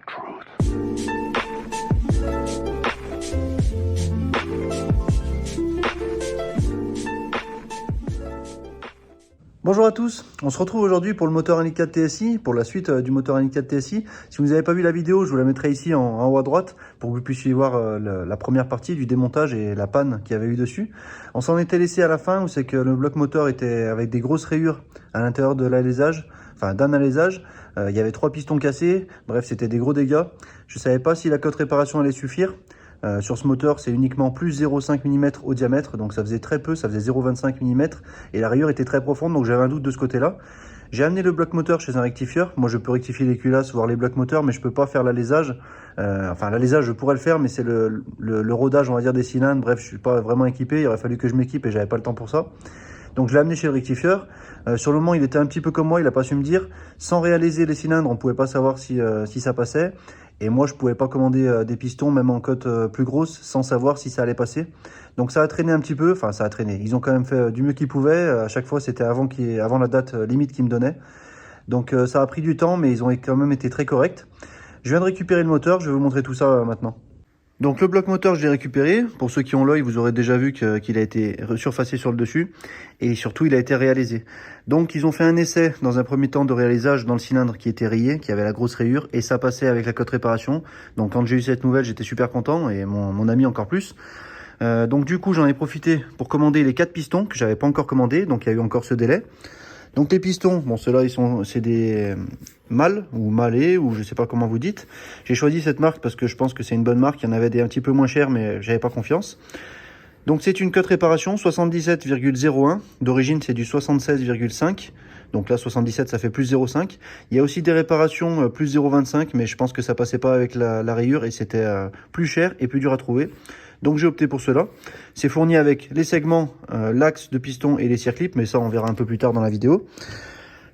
truth. Bonjour à tous, on se retrouve aujourd'hui pour le moteur Inline 4 TSI, pour la suite du moteur Inline 4 TSI. Si vous n'avez pas vu la vidéo, je vous la mettrai ici en haut à droite pour que vous puissiez voir la première partie du démontage et la panne qu'il y avait eu dessus. On s'en était laissé à la fin où c'est que le bloc moteur était avec des grosses rayures à l'intérieur de l'alésage, enfin d'un alésage. Il y avait 3 pistons cassés, bref c'était des gros dégâts. Je ne savais pas si la cote réparation allait suffire. Sur ce moteur, c'est uniquement plus 0,5 mm au diamètre, donc ça faisait très peu, ça faisait 0,25 mm, et la rayure était très profonde, donc j'avais un doute de ce côté-là. J'ai amené le bloc moteur chez un rectifieur. Moi, je peux rectifier les culasses, voire les blocs moteurs, mais je peux pas faire l'alésage. Enfin, l'alésage, je pourrais le faire, mais c'est le rodage, on va dire, des cylindres. Bref, je suis pas vraiment équipé, il aurait fallu que je m'équipe et j'avais pas le temps pour ça. Donc je l'ai amené chez le rectifieur. Sur le moment, il était un petit peu comme moi, il n'a pas su me dire. Sans réaliser les cylindres, on ne pouvait pas savoir si ça passait. Et moi, je ne pouvais pas commander des pistons, même en cote plus grosse, sans savoir si ça allait passer. Donc ça a traîné un petit peu, enfin ça a traîné. Ils ont quand même fait du mieux qu'ils pouvaient. À chaque fois, c'était avant la date limite qu'ils me donnaient. Donc ça a pris du temps, mais ils ont quand même été très corrects. Je viens de récupérer le moteur, je vais vous montrer tout ça maintenant. Donc le bloc moteur, je l'ai récupéré. Pour ceux qui ont l'œil, vous aurez déjà vu qu'il a été surfacé sur le dessus. Et surtout, il a été réalisé. Donc ils ont fait un essai dans un premier temps de réalisage dans le cylindre qui était rayé, qui avait la grosse rayure. Et ça passait avec la cote réparation. Donc quand j'ai eu cette nouvelle, j'étais super content. Et mon ami encore plus. Donc du coup, j'en ai profité pour commander les 4 pistons que j'avais pas encore commandé. Donc il y a eu encore ce délai. Donc les pistons, bon ceux-là c'est des mâles ou malais ou je sais pas comment vous dites. J'ai choisi cette marque parce que je pense que c'est une bonne marque. Il y en avait des un petit peu moins chers mais j'avais pas confiance. Donc c'est une cote réparation 77,01. D'origine c'est du 76,5. Donc là 77 ça fait plus 0,5. Il y a aussi des réparations plus 0,25 mais je pense que ça passait pas avec la rayure et c'était plus cher et plus dur à trouver. Donc j'ai opté pour cela. C'est fourni avec les segments, l'axe de piston et les circlips, mais ça on verra un peu plus tard dans la vidéo.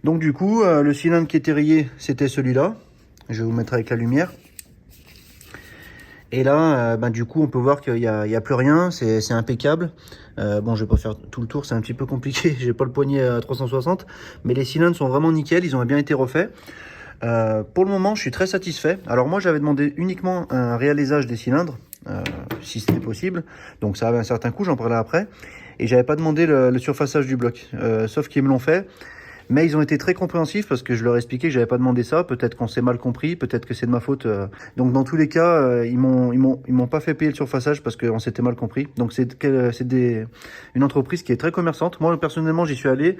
Donc du coup, le cylindre qui était rayé, c'était celui-là. Je vais vous mettre avec la lumière. Et là, du coup, on peut voir qu'il n'y a plus rien, c'est impeccable. Bon, je vais pas faire tout le tour, c'est un petit peu compliqué, j'ai pas le poignet à 360, mais les cylindres sont vraiment nickel, ils ont bien été refaits. Pour le moment, je suis très satisfait. Alors moi, j'avais demandé uniquement un réalisage des cylindres, si c'était possible. Donc ça avait un certain coût, j'en parlerai après. Et j'avais pas demandé le surfaçage du bloc, sauf qu'ils me l'ont fait. Mais ils ont été très compréhensifs parce que je leur ai expliqué que j'avais pas demandé ça. Peut-être qu'on s'est mal compris, peut-être que c'est de ma faute. Donc dans tous les cas, ils m'ont pas fait payer le surfaçage parce qu'on s'était mal compris. Donc c'est une entreprise qui est très commerçante. Moi personnellement, j'y suis allé.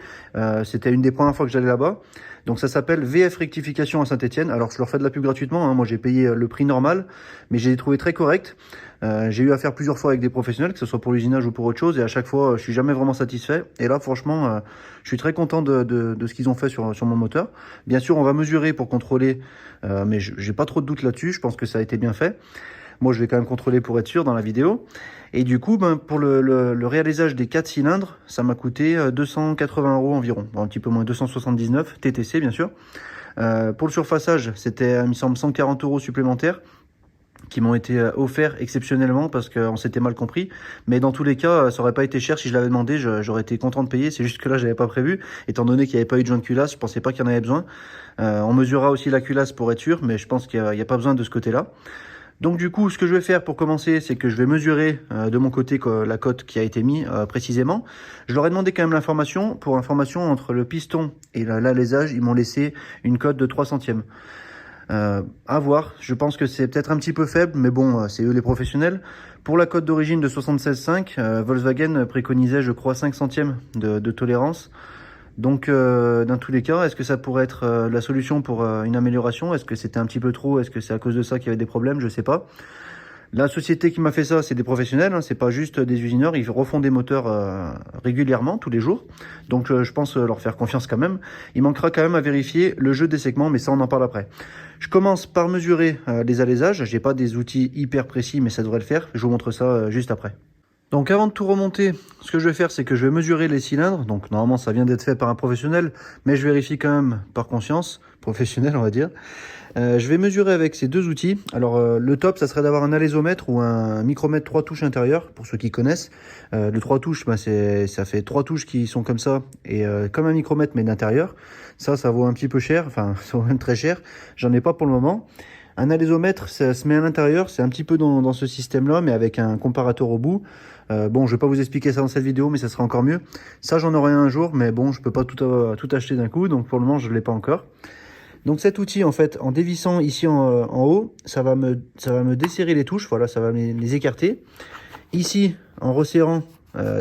C'était une des premières fois que j'allais là-bas. Donc ça s'appelle VF Rectification à Saint-Etienne. Alors je leur fais de la pub gratuitement. Moi j'ai payé le prix normal, mais j'ai trouvé très correct. J'ai eu affaire plusieurs fois avec des professionnels, que ce soit pour l'usinage ou pour autre chose, et à chaque fois, je suis jamais vraiment satisfait. Et là, franchement, je suis très content de ce qu'ils ont fait sur mon moteur. Bien sûr, on va mesurer pour contrôler, mais j'ai pas trop de doute là-dessus. Je pense que ça a été bien fait. Moi, je vais quand même contrôler pour être sûr dans la vidéo. Et du coup, pour le réalisage des 4 cylindres, ça m'a coûté 280 € environ. Bon, un petit peu moins, 279 TTC, bien sûr. Pour le surfaçage, c'était, il me semble, 140 € supplémentaires qui m'ont été offerts exceptionnellement parce qu'on s'était mal compris. Mais dans tous les cas, ça aurait pas été cher si je l'avais demandé, j'aurais été content de payer. C'est juste que là, j'avais pas prévu. Étant donné qu'il n'y avait pas eu de joint de culasse, je pensais pas qu'il y en avait besoin. On mesurera aussi la culasse pour être sûr, mais je pense qu'il n'y a pas besoin de ce côté-là. Donc du coup, ce que je vais faire pour commencer, c'est que je vais mesurer de mon côté la cote qui a été mise précisément. Je leur ai demandé quand même l'information. Pour information, entre le piston et l'alésage, ils m'ont laissé une cote de 3 centièmes. À voir, je pense que c'est peut-être un petit peu faible, mais bon, c'est eux les professionnels. Pour la cote d'origine de 76,5, Volkswagen préconisait, je crois, 5 centièmes de tolérance. Donc, dans tous les cas, est-ce que ça pourrait être la solution pour une amélioration? Est-ce que c'était un petit peu trop? Est-ce que c'est à cause de ça qu'il y avait des problèmes? Je sais pas. La société qui m'a fait ça, c'est des professionnels, hein, c'est pas juste des usineurs, ils refont des moteurs régulièrement, tous les jours. Donc je pense leur faire confiance quand même. Il manquera quand même à vérifier le jeu des segments, mais ça on en parle après. Je commence par mesurer les alésages, j'ai pas des outils hyper précis, mais ça devrait le faire. Je vous montre ça juste après. Donc avant de tout remonter, ce que je vais faire, c'est que je vais mesurer les cylindres. Donc normalement, ça vient d'être fait par un professionnel, mais je vérifie quand même par conscience, professionnel on va dire. Je vais mesurer avec ces deux outils. Alors le top, ça serait d'avoir un alésomètre ou un micromètre 3 touches intérieur, pour ceux qui connaissent. Le 3 touches, ça fait 3 touches qui sont comme ça, et comme un micromètre mais d'intérieur. Ça vaut un petit peu cher, enfin ça vaut même très cher. J'en ai pas pour le moment. Un alésomètre, ça se met à l'intérieur, c'est un petit peu dans ce système-là, mais avec un comparateur au bout. Bon, je vais pas vous expliquer ça dans cette vidéo, mais ça sera encore mieux. Ça, j'en aurai un jour, mais bon, je peux pas tout acheter d'un coup, donc pour le moment, je l'ai pas encore. Donc cet outil, en fait, en dévissant ici en haut, ça va me desserrer les touches, voilà, ça va les écarter. Ici, en resserrant,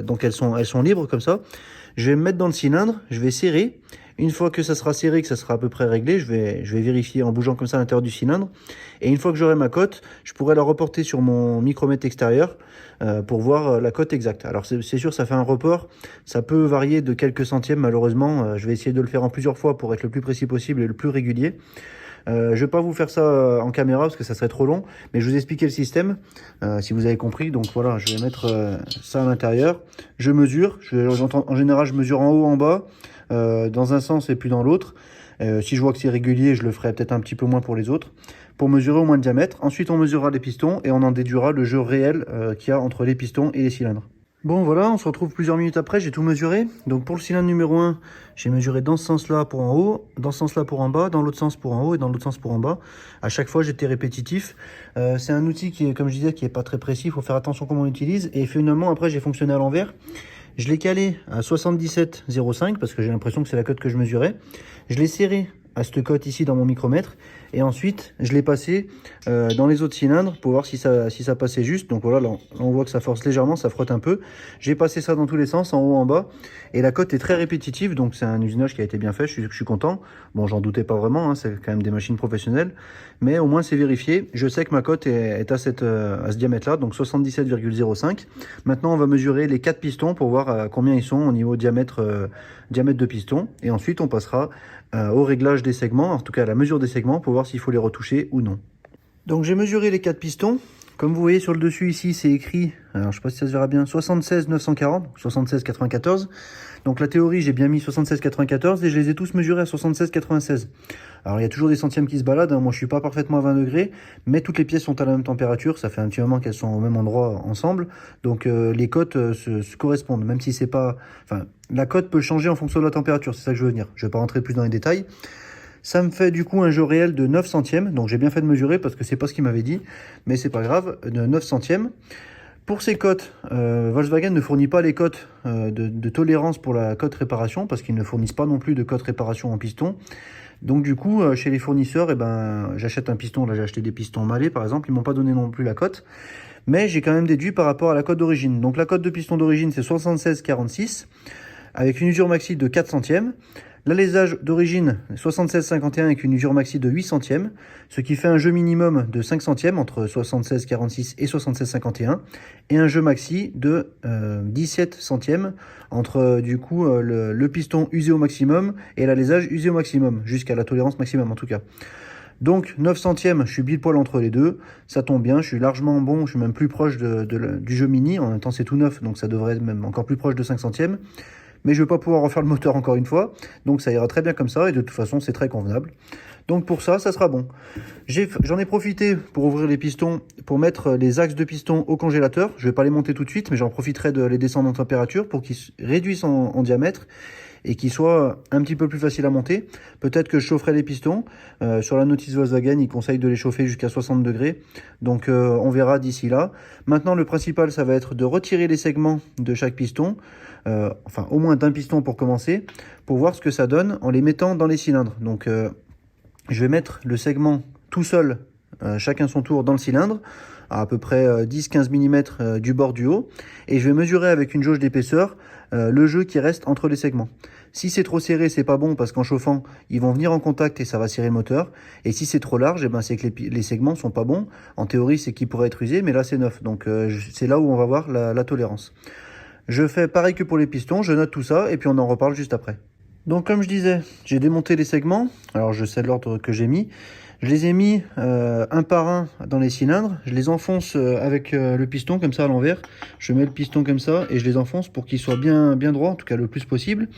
donc elles sont libres comme ça. Je vais me mettre dans le cylindre, je vais serrer. Une fois que ça sera serré, que ça sera à peu près réglé, je vais vérifier en bougeant comme ça à l'intérieur du cylindre. Et une fois que j'aurai ma cote, je pourrai la reporter sur mon micromètre extérieur pour voir la cote exacte. Alors c'est sûr, ça fait un report. Ça peut varier de quelques centièmes malheureusement. Je vais essayer de le faire en plusieurs fois pour être le plus précis possible et le plus régulier. Je ne vais pas vous faire ça en caméra parce que ça serait trop long, mais je vous expliquer le système si vous avez compris. Donc voilà, je vais mettre ça à l'intérieur. Je mesure, en général je mesure en haut, en bas, dans un sens et puis dans l'autre. Si je vois que c'est régulier, je le ferai peut-être un petit peu moins pour les autres, pour mesurer au moins le diamètre. Ensuite on mesurera les pistons et on en déduira le jeu réel qu'il y a entre les pistons et les cylindres. Bon voilà, on se retrouve plusieurs minutes après, j'ai tout mesuré. Donc pour le cylindre numéro 1, j'ai mesuré dans ce sens-là pour en haut, dans ce sens-là pour en bas, dans l'autre sens pour en haut et dans l'autre sens pour en bas. À chaque fois, j'étais répétitif. C'est un outil qui est, comme je disais, qui est pas très précis, il faut faire attention comment on l'utilise. Et finalement, après, j'ai fonctionné à l'envers. Je l'ai calé à 77,05 parce que j'ai l'impression que c'est la cote que je mesurais. Je l'ai serré à cette cote ici dans mon micromètre et ensuite je l'ai passé dans les autres cylindres pour voir si ça passait juste. Donc voilà, là on voit que ça force légèrement, ça frotte un peu. J'ai passé ça dans tous les sens, en haut, en bas, et la cote est très répétitive, donc c'est un usinage qui a été bien fait, je suis content. Bon, j'en doutais pas vraiment, hein, c'est quand même des machines professionnelles, mais au moins c'est vérifié. Je sais que ma cote est à ce diamètre là, donc 77,05. Maintenant on va mesurer les 4 pistons pour voir combien ils sont au niveau diamètre de piston, et ensuite on passera au réglage des segments, en tout cas à la mesure des segments, pour voir s'il faut les retoucher ou non. Donc j'ai mesuré les 4 pistons. Comme vous voyez sur le dessus ici, c'est écrit, alors je sais pas si ça se verra bien, 76 940, 76 94. Donc la théorie, j'ai bien mis 76 94 et je les ai tous mesurés à 76 96. Alors il y a toujours des centièmes qui se baladent, hein. Moi je suis pas parfaitement à 20 degrés, mais toutes les pièces sont à la même température, ça fait un petit moment qu'elles sont au même endroit ensemble, donc les cotes se correspondent, même si c'est pas... Enfin, la cote peut changer en fonction de la température, c'est ça que je veux dire. Je vais pas rentrer plus dans les détails. Ça me fait du coup un jeu réel de 9 centièmes, donc j'ai bien fait de mesurer parce que c'est pas ce qu'il m'avait dit, mais c'est pas grave, de 9 centièmes. Pour ces cotes, Volkswagen ne fournit pas les cotes de tolérance pour la cote réparation, parce qu'ils ne fournissent pas non plus de cote réparation en piston. Donc du coup, chez les fournisseurs, j'achète un piston, là j'ai acheté des pistons Mallet par exemple, ils m'ont pas donné non plus la cote, mais j'ai quand même déduit par rapport à la cote d'origine. Donc la cote de piston d'origine c'est 76,46, avec une usure maxi de 4 centièmes. L'alésage d'origine 76,51 avec une usure maxi de 8 centièmes, ce qui fait un jeu minimum de 5 centièmes entre 76,46 et 76,51, et un jeu maxi de 17 centièmes entre du coup le piston usé au maximum et l'alésage usé au maximum, jusqu'à la tolérance maximum en tout cas. Donc 9 centièmes, je suis pile poil entre les deux, ça tombe bien, je suis largement bon, je suis même plus proche du jeu mini, en même temps c'est tout neuf, donc ça devrait être même encore plus proche de 5 centièmes. Mais je ne vais pas pouvoir refaire le moteur encore une fois, donc ça ira très bien comme ça, et de toute façon c'est très convenable. Donc pour ça, ça sera bon. J'en ai profité pour ouvrir les pistons, pour mettre les axes de piston au congélateur. Je ne vais pas les monter tout de suite, mais j'en profiterai de les descendre en température pour qu'ils réduisent en diamètre et qu'ils soient un petit peu plus faciles à monter. Peut-être que je chaufferai les pistons. Sur la notice Volkswagen, ils conseillent de les chauffer jusqu'à 60 degrés. Donc on verra d'ici là. Maintenant, le principal, ça va être de retirer les segments de chaque piston. Enfin, au moins d'un piston pour commencer, pour voir ce que ça donne en les mettant dans les cylindres. Donc je vais mettre le segment tout seul, chacun son tour, dans le cylindre, à peu près 10-15 mm du bord du haut, et je vais mesurer avec une jauge d'épaisseur le jeu qui reste entre les segments. Si c'est trop serré, c'est pas bon parce qu'en chauffant, ils vont venir en contact et ça va serrer le moteur. Et si c'est trop large, c'est que les segments sont pas bons. En théorie, c'est qu'ils pourraient être usés, mais là c'est neuf. Donc c'est là où on va voir la tolérance. Je fais pareil que pour les pistons, je note tout ça et puis on en reparle juste après. Donc comme je disais, j'ai démonté les segments. Alors je sais l'ordre que j'ai mis. Je les ai mis un par un dans les cylindres. Je les enfonce avec le piston comme ça à l'envers. Je mets le piston comme ça et je les enfonce pour qu'ils soient bien droits, en tout cas le plus possible.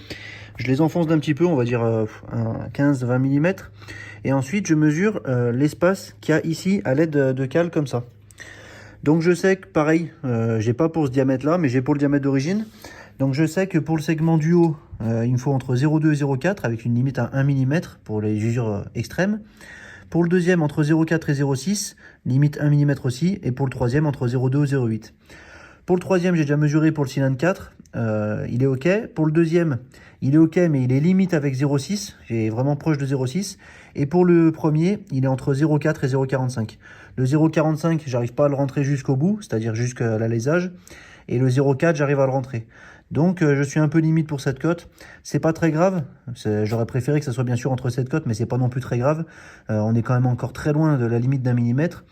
Je les enfonce d'un petit peu, on va dire 15-20 mm. Et ensuite je mesure l'espace qu'il y a ici à l'aide de cales comme ça. Donc je sais que pareil, j'ai pas pour ce diamètre là, mais j'ai pour le diamètre d'origine. Donc je sais que pour le segment du haut, il me faut entre 0,2 et 0,4 avec une limite à 1 mm pour les usures extrêmes. Pour le deuxième, entre 0,4 et 0,6, limite 1 mm aussi. Et pour le troisième, entre 0,2 et 0,8. Pour le troisième, j'ai déjà mesuré pour le cylindre 4, il est OK. Pour le deuxième, il est OK, mais il est limite avec 0,6, j'ai vraiment proche de 0,6. Et pour le premier, il est entre 0,4 et 0,45. Le 0,45, j'arrive pas à le rentrer jusqu'au bout, c'est-à-dire jusqu'à l'alésage. Et le 0,4, j'arrive à le rentrer. Donc je suis un peu limite pour cette cote. C'est pas très grave. J'aurais préféré que ça soit bien sûr entre cette cote, mais c'est pas non plus très grave. On est quand même encore très loin de la limite d'un millimètre.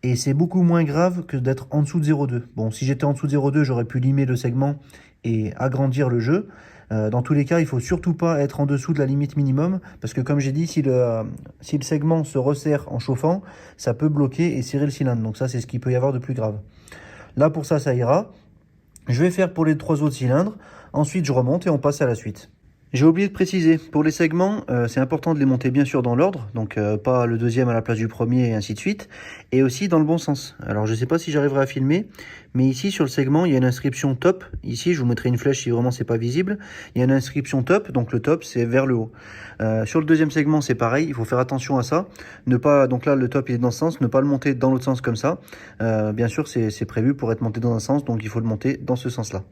Et c'est beaucoup moins grave que d'être en dessous de 0,2. Bon, si j'étais en dessous de 0,2, j'aurais pu limer le segment et agrandir le jeu. Dans tous les cas, il ne faut surtout pas être en dessous de la limite minimum, parce que comme j'ai dit, si le segment se resserre en chauffant, ça peut bloquer et serrer le cylindre. Donc ça, c'est ce qu'il peut y avoir de plus grave. Là, pour ça, ça ira. Je vais faire pour les 3 autres cylindres. Ensuite, je remonte et on passe à la suite. J'ai oublié de préciser, pour les segments, c'est important de les monter bien sûr dans l'ordre, donc pas le deuxième à la place du premier et ainsi de suite, et aussi dans le bon sens. Alors je sais pas si j'arriverai à filmer, mais ici sur le segment, il y a une inscription top. Ici, je vous mettrai une flèche si vraiment c'est pas visible. Il y a une inscription top, donc le top c'est vers le haut. Sur le deuxième segment, c'est pareil, il faut faire attention à ça. Ne pas, donc là le top il est dans ce sens, ne pas le monter dans l'autre sens comme ça. Bien sûr, c'est prévu pour être monté dans un sens, donc il faut le monter dans ce sens-là.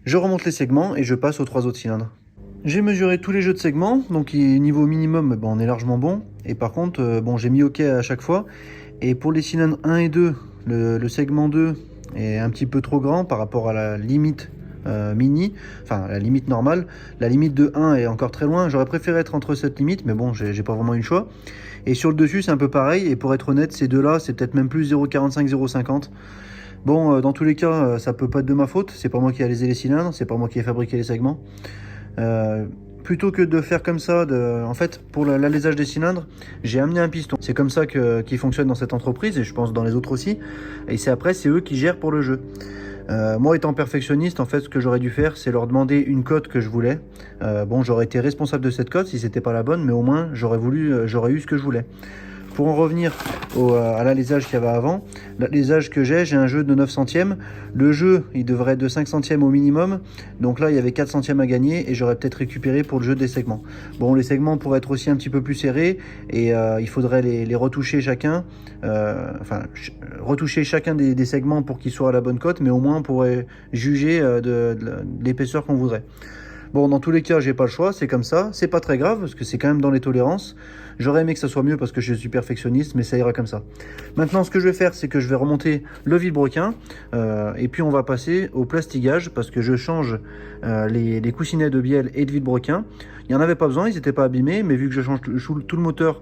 Je remonte les segments et je passe aux 3 autres cylindres. J'ai mesuré tous les jeux de segments, donc niveau minimum, bon, on est largement bon. Et par contre, bon, j'ai mis OK à chaque fois. Et pour les cylindres 1 et 2, le segment 2 est un petit peu trop grand par rapport à la limite mini, enfin la limite normale. La limite de 1 est encore très loin. J'aurais préféré être entre cette limite, mais bon, j'ai pas vraiment eu le choix. Et sur le dessus, c'est un peu pareil. Et pour être honnête, ces deux-là, c'est peut-être même plus 0,45, 0,50. Bon, dans tous les cas, ça peut pas être de ma faute. C'est pas moi qui ai alésé les cylindres, c'est pas moi qui ai fabriqué les segments. Plutôt que de faire comme ça, en fait, pour l'alésage des cylindres, j'ai amené un piston. C'est comme ça qui fonctionne dans cette entreprise, et je pense dans les autres aussi. Et c'est eux qui gèrent pour le jeu. Moi, étant perfectionniste, en fait, ce que j'aurais dû faire, c'est leur demander une cote que je voulais. Bon, j'aurais été responsable de cette cote si c'était pas la bonne, mais au moins, j'aurais eu ce que je voulais. Pour en revenir à l'alésage qu'il y avait avant, l'alésage que j'ai un jeu de 9 centièmes. Le jeu, il devrait être de 5 centièmes au minimum. Donc là, il y avait 4 centièmes à gagner et j'aurais peut-être récupéré pour le jeu des segments. Bon, les segments pourraient être aussi un petit peu plus serrés et il faudrait les retoucher chacun. Retoucher chacun des segments pour qu'ils soient à la bonne cote, mais au moins on pourrait juger de l'épaisseur qu'on voudrait. Bon, dans tous les cas, j'ai pas le choix, c'est comme ça. C'est pas très grave parce que c'est quand même dans les tolérances. J'aurais aimé que ça soit mieux parce que je suis perfectionniste, mais ça ira comme ça. Maintenant, ce que je vais faire, c'est que je vais remonter le vilebrequin et puis on va passer au plastigage parce que je change les coussinets de bielle et de vilebrequin. Il n'y en avait pas besoin, ils n'étaient pas abîmés, mais vu que je change tout le moteur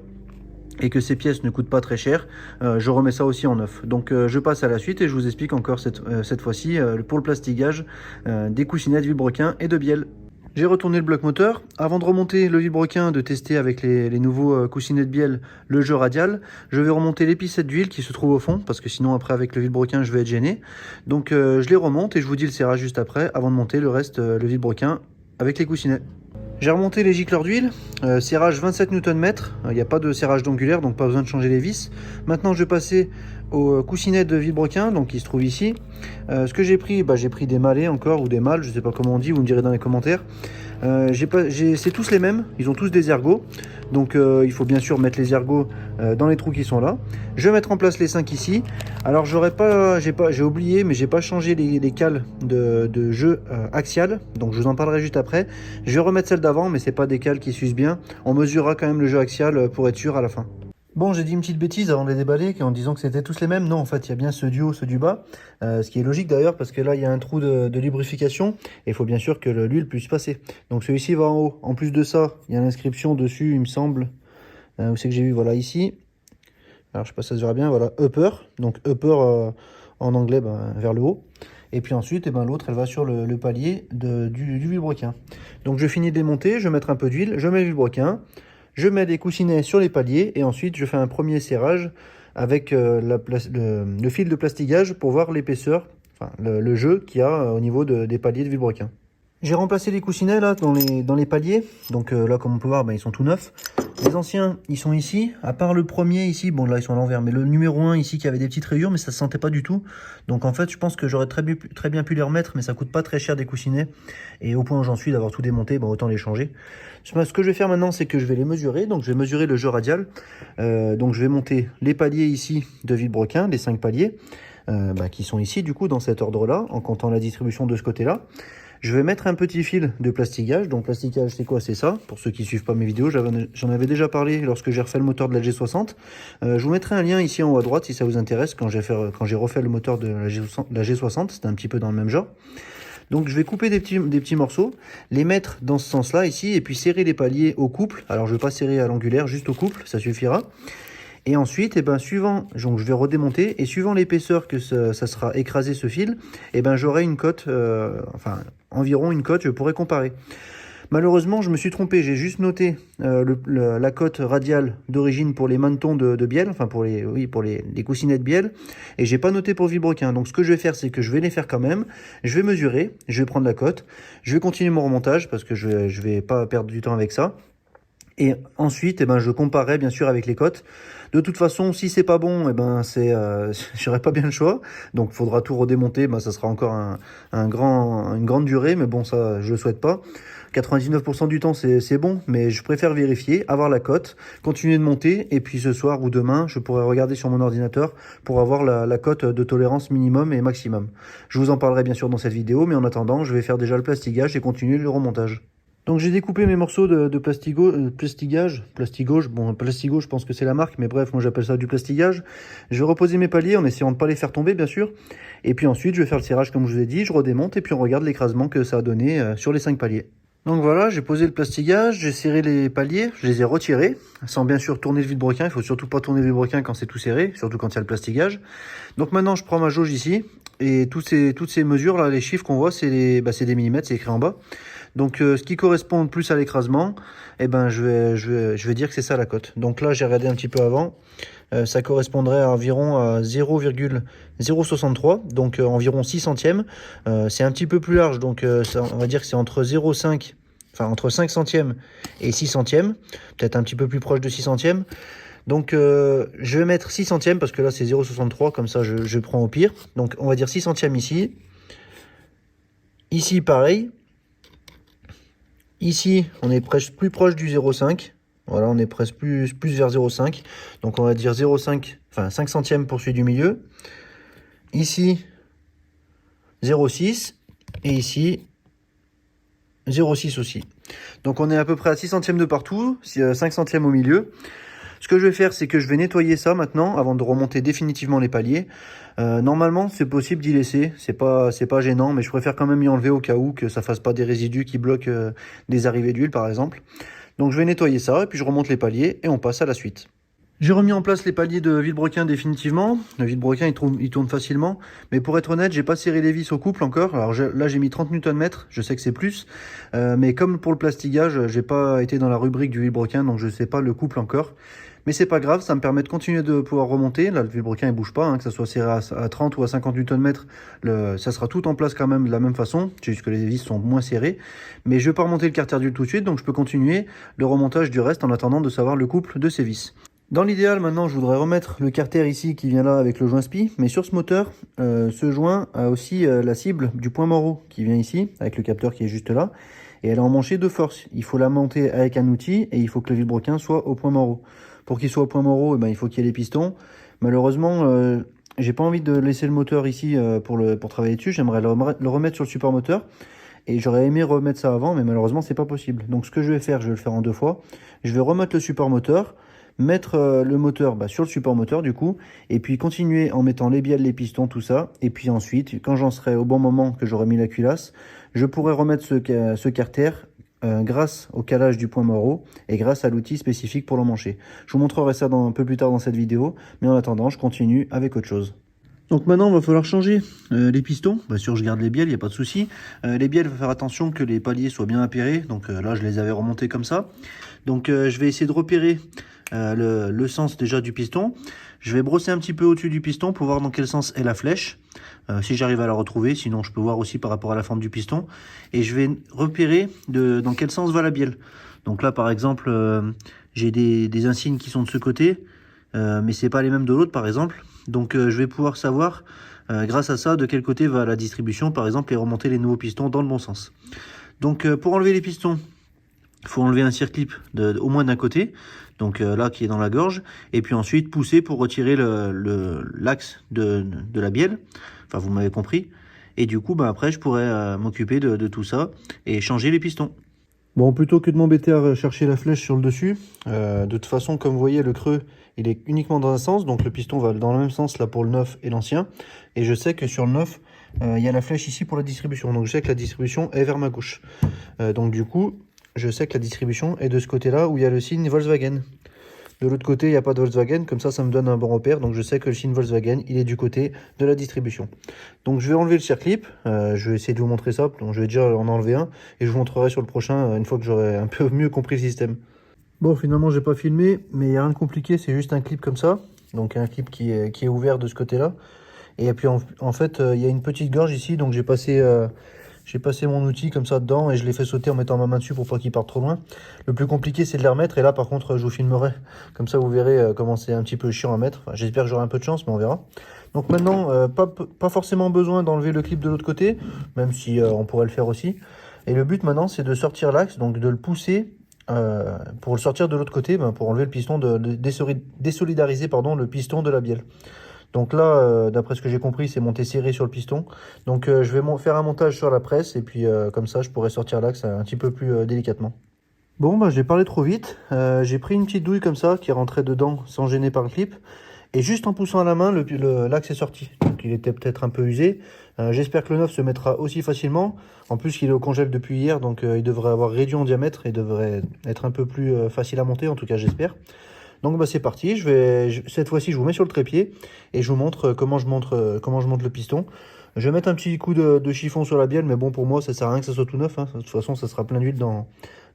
et que ces pièces ne coûtent pas très cher, je remets ça aussi en neuf. Donc je passe à la suite et je vous explique encore cette fois-ci pour le plastigage des coussinets de vilebrequin et de bielle. J'ai retourné le bloc moteur. Avant de remonter le vilebrequin, de tester avec les nouveaux coussinets de bielle le jeu radial, je vais remonter l'épicette d'huile qui se trouve au fond, parce que sinon après avec le vilebrequin je vais être gêné. Donc je les remonte et je vous dis le serrage juste après, avant de monter le reste, le vilebrequin avec les coussinets. J'ai remonté les gicleurs d'huile, serrage 27 Nm, il n'y a pas de serrage d'angulaire, donc pas besoin de changer les vis. Maintenant je vais passer au coussinet de vilebrequin, donc qui se trouve ici. Ce que j'ai pris, j'ai pris des malets encore, ou des mâles, je ne sais pas comment on dit, vous me direz dans les commentaires. C'est tous les mêmes, ils ont tous des ergots, donc il faut bien sûr mettre les ergots dans les trous qui sont là. Je vais mettre en place les 5 ici. Alors j'ai oublié, mais j'ai pas changé les cales de jeu axial, donc je vous en parlerai juste après. Je vais remettre celles d'avant, mais c'est pas des cales qui s'usent bien. On mesurera quand même le jeu axial pour être sûr à la fin. Bon, j'ai dit une petite bêtise avant de les déballer en disant que c'était tous les mêmes. Non, en fait, il y a bien ceux du haut, ceux du bas. Ce qui est logique d'ailleurs, parce que là, il y a un trou de lubrification. Et il faut bien sûr que l'huile puisse passer. Donc celui-ci va en haut. En plus de ça, il y a l'inscription dessus, il me semble. Où c'est que j'ai vu? Voilà, ici. Alors, je sais pas si ça se verra bien. Voilà, upper. Donc upper en anglais, vers le haut. Et puis ensuite, l'autre, elle va sur le palier du vilebrequin. Donc je finis de les monter, je vais mettre un peu d'huile, je mets le vilebrequin. Je mets des coussinets sur les paliers et ensuite je fais un premier serrage avec le fil de plastigage pour voir l'épaisseur, enfin le jeu qu'il y a au niveau des paliers de vilebrequin. J'ai remplacé les coussinets là dans les paliers. Donc là, comme on peut voir, ils sont tout neufs. Les anciens, ils sont ici. À part le premier ici, bon là ils sont à l'envers, mais le numéro 1 ici qui avait des petites rayures, mais ça se sentait pas du tout. Donc en fait, je pense que j'aurais très bien pu les remettre, mais ça coûte pas très cher des coussinets. Et au point où j'en suis d'avoir tout démonté, bon autant les changer. Ce que je vais faire maintenant, c'est que je vais les mesurer. Donc je vais mesurer le jeu radial. Donc je vais monter les paliers ici de Vilebrequin, les 5 paliers, qui sont ici du coup dans cet ordre-là, en comptant la distribution de ce côté-là. Je vais mettre un petit fil de plastigage. Donc plastigage, c'est quoi? C'est ça. Pour ceux qui ne suivent pas mes vidéos, j'en avais déjà parlé lorsque j'ai refait le moteur de la G60. Je vous mettrai un lien ici en haut à droite si ça vous intéresse, quand j'ai refait le moteur de la G60. C'était un petit peu dans le même genre. Donc je vais couper des petits morceaux, les mettre dans ce sens-là ici, et puis serrer les paliers au couple. Alors je ne vais pas serrer à l'angulaire, juste au couple, ça suffira. Et ensuite, suivant, donc je vais redémonter, et suivant l'épaisseur que ça sera écrasé ce fil, j'aurai une cote, environ une cote, je pourrai comparer. Malheureusement, je me suis trompé, j'ai juste noté la cote radiale d'origine pour les mantons de bielle, enfin pour les coussinets de bielle, et j'ai pas noté pour Vilebrequin. Donc ce que je vais faire, c'est que je vais les faire quand même, je vais mesurer, je vais prendre la cote, je vais continuer mon remontage, parce que je vais pas perdre du temps avec ça. Et ensuite, je comparerai bien sûr avec les cotes. De toute façon, si c'est pas bon, j'aurai pas bien le choix. Donc, il faudra tout redémonter. Ça sera encore une grande durée, mais bon, ça, je le souhaite pas. 99% du temps, c'est bon, mais je préfère vérifier, avoir la cote, continuer de monter, et puis ce soir ou demain, je pourrai regarder sur mon ordinateur pour avoir la cote de tolérance minimum et maximum. Je vous en parlerai bien sûr dans cette vidéo, mais en attendant, je vais faire déjà le plastigage et continuer le remontage. Donc j'ai découpé mes morceaux de plastigage, bon plastigo je pense que c'est la marque, mais bref moi j'appelle ça du plastigage. Je vais reposer mes paliers en essayant de ne pas les faire tomber bien sûr. Et puis ensuite je vais faire le serrage comme je vous ai dit, je redémonte et puis on regarde l'écrasement que ça a donné sur les 5 paliers. Donc voilà, j'ai posé le plastigage, j'ai serré les paliers, je les ai retirés, sans bien sûr tourner le vilebrequin, il faut surtout pas tourner le vilebrequin quand c'est tout serré, surtout quand il y a le plastigage. Donc maintenant je prends ma jauge ici, et toutes ces mesures là, les chiffres qu'on voit, c'est des millimètres, c'est écrit en bas. Donc ce qui correspond le plus à l'écrasement, je vais dire que c'est ça la cote. Donc là j'ai regardé un petit peu avant, ça correspondrait à environ 0,063, donc environ 6 centièmes. C'est un petit peu plus large, donc on va dire que c'est entre 0,5, entre 5 centièmes et 6 centièmes, peut-être un petit peu plus proche de 6 centièmes. Donc je vais mettre 6 centièmes parce que là c'est 0,63, comme ça je prends au pire. Donc on va dire 6 centièmes ici. Ici pareil. Ici, on est presque plus proche du 0,5. Voilà, on est presque plus vers 0,5. Donc on va dire 0,5, 5 centièmes pour celui du milieu. Ici, 0,6. Et ici, 0,6 aussi. Donc on est à peu près à 6 centièmes de partout, 5 centièmes au milieu. Ce que je vais faire, c'est que je vais nettoyer ça maintenant, avant de remonter définitivement les paliers. Normalement, c'est possible d'y laisser, c'est pas gênant, mais je préfère quand même y enlever au cas où, que ça fasse pas des résidus qui bloquent des arrivées d'huile, par exemple. Donc je vais nettoyer ça, et puis je remonte les paliers, et on passe à la suite. J'ai remis en place les paliers de Vilebrequin définitivement. Le Vilebrequin il tourne facilement, mais pour être honnête, j'ai pas serré les vis au couple encore. Alors là j'ai mis 30 Nm, je sais que c'est plus, mais comme pour le plastigage, j'ai pas été dans la rubrique du Vilebrequin, donc je sais pas le couple encore. Mais c'est pas grave, ça me permet de continuer de pouvoir remonter. Là le Vilebrequin il bouge pas, que ça soit serré à 30 ou à 50 Nm, ça sera tout en place quand même de la même façon, c'est juste que les vis sont moins serrées. Mais je vais pas remonter le carter d'huile tout de suite, donc je peux continuer le remontage du reste en attendant de savoir le couple de ces vis. Dans l'idéal, maintenant, je voudrais remettre le carter ici qui vient là avec le joint SPI, mais sur ce moteur, ce joint a aussi la cible du point Moreau qui vient ici, avec le capteur qui est juste là, et elle est emmanchée de force. Il faut la monter avec un outil, et il faut que le vilebrequin soit au point Moreau. Pour qu'il soit au point Moreau, il faut qu'il y ait les pistons. Malheureusement, j'ai pas envie de laisser le moteur ici pour travailler dessus, j'aimerais le remettre sur le support moteur. Et j'aurais aimé remettre ça avant, mais malheureusement, c'est pas possible. Donc ce que je vais faire, je vais le faire en 2 fois. Je vais remettre le support moteur, mettre le moteur sur le support moteur du coup, et puis continuer en mettant les bielles, les pistons, tout ça. Et puis ensuite, quand j'en serai au bon moment, que j'aurai mis la culasse, je pourrai remettre ce carter grâce au calage du point Moreau et grâce à l'outil spécifique pour l'emmancher. Je vous montrerai ça un peu plus tard dans cette vidéo, mais en attendant, je continue avec autre chose. Donc maintenant, il va falloir changer les pistons. Bien sûr, je garde les bielles, il n'y a pas de souci. Les bielles, il faut faire attention que les paliers soient bien appairés. Donc là, je les avais remontés comme ça. Donc je vais essayer de repérer le sens déjà du piston. Je vais brosser un petit peu au-dessus du piston pour voir dans quel sens est la flèche. Si j'arrive à la retrouver, sinon je peux voir aussi par rapport à la forme du piston. Et je vais repérer dans quel sens va la bielle. Donc là par exemple, j'ai des insignes qui sont de ce côté, mais c'est pas les mêmes de l'autre par exemple. Donc je vais pouvoir savoir, grâce à ça, de quel côté va la distribution par exemple, et remonter les nouveaux pistons dans le bon sens. Donc pour enlever les pistons, il faut enlever un circlip au moins d'un côté, donc là qui est dans la gorge, et puis ensuite pousser pour retirer l'axe de la bielle, enfin vous m'avez compris, et du coup après je pourrais m'occuper de tout ça et changer les pistons. Bon, plutôt que de m'embêter à chercher la flèche sur le dessus, de toute façon comme vous voyez le creux il est uniquement dans un sens, donc le piston va dans le même sens là pour le neuf et l'ancien, et je sais que sur le neuf il y a la flèche ici pour la distribution, donc je sais que la distribution est vers ma gauche, donc du coup je sais que la distribution est de ce côté-là où il y a le signe Volkswagen. De l'autre côté, il n'y a pas de Volkswagen, comme ça me donne un bon repère. Donc je sais que le signe Volkswagen, il est du côté de la distribution. Donc je vais enlever le circlip, je vais essayer de vous montrer ça. Donc je vais déjà en enlever un et je vous montrerai sur le prochain une fois que j'aurai un peu mieux compris le système. Bon, finalement, j'ai pas filmé, mais il n'y a rien de compliqué, c'est juste un clip comme ça. Donc un clip qui est ouvert de ce côté-là. Et puis en fait, il y a une petite gorge ici, donc j'ai passé mon outil comme ça dedans et je l'ai fait sauter en mettant ma main dessus pour pas qu'il parte trop loin. Le plus compliqué c'est de les remettre, et là par contre je vous filmerai. Comme ça vous verrez comment c'est un petit peu chiant à mettre. Enfin, j'espère que j'aurai un peu de chance, mais on verra. Donc maintenant, pas forcément besoin d'enlever le clip de l'autre côté, même si on pourrait le faire aussi. Et le but maintenant c'est de sortir l'axe, donc de le pousser pour le sortir de l'autre côté, pour enlever le piston, désolidariser pardon, le piston de la bielle. Donc là, d'après ce que j'ai compris, c'est monté serré sur le piston. Donc je vais faire un montage sur la presse, et puis comme ça, je pourrai sortir l'axe un petit peu plus délicatement. Bon, j'ai parlé trop vite. J'ai pris une petite douille comme ça, qui est rentrée dedans sans gêner par le clip. Et juste en poussant à la main, l'axe est sorti. Donc il était peut-être un peu usé. J'espère que le neuf se mettra aussi facilement. En plus, il est au congèle depuis hier, donc il devrait avoir réduit en diamètre et devrait être un peu plus facile à monter, en tout cas j'espère. Donc c'est parti, cette fois-ci je vous mets sur le trépied et je vous montre comment je monte le piston. Je vais mettre un petit coup de chiffon sur la bielle, mais bon, pour moi ça sert à rien que ça soit tout neuf, hein. De toute façon ça sera plein d'huile dans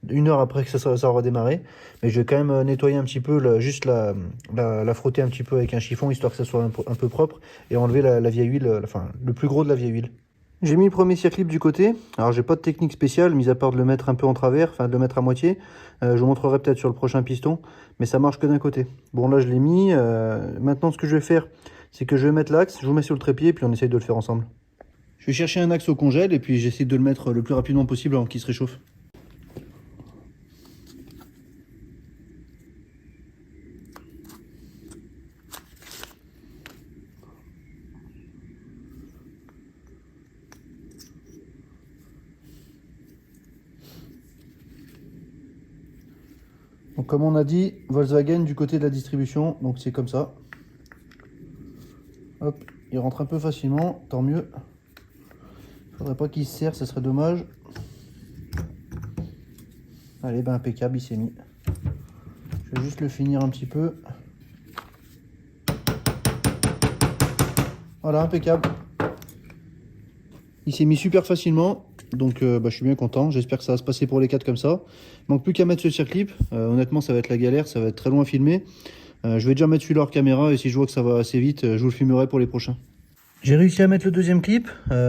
1 heure après que ça aura démarré. Mais je vais quand même nettoyer un petit peu, juste la frotter un petit peu avec un chiffon, histoire que ça soit un peu propre, et enlever la vieille huile, enfin le plus gros de la vieille huile. J'ai mis le premier circlip du côté. Alors j'ai pas de technique spéciale, mis à part de le mettre un peu en travers, enfin de le mettre à moitié. Je vous montrerai peut-être sur le prochain piston, mais ça marche que d'un côté. Bon, là je l'ai mis. Maintenant ce que je vais faire, c'est que je vais mettre l'axe, je vous mets sur le trépied, et puis on essaye de le faire ensemble. Je vais chercher un axe au congèle, et puis j'essaie de le mettre le plus rapidement possible avant qu'il se réchauffe. Donc comme on a dit, Volkswagen du côté de la distribution, donc c'est comme ça. Hop, il rentre un peu facilement, tant mieux. Faudrait pas qu'il se serre, ça serait dommage. Allez, impeccable, il s'est mis. Je vais juste le finir un petit peu. Voilà, impeccable. Il s'est mis super facilement, donc je suis bien content. J'espère que ça va se passer pour les 4 comme ça. Il manque plus qu'à mettre ce circlip. Honnêtement, ça va être la galère, ça va être très long à filmer. Je vais déjà mettre celui-là hors caméra, et si je vois que ça va assez vite, je vous le filmerai pour les prochains. J'ai réussi à mettre le deuxième clip.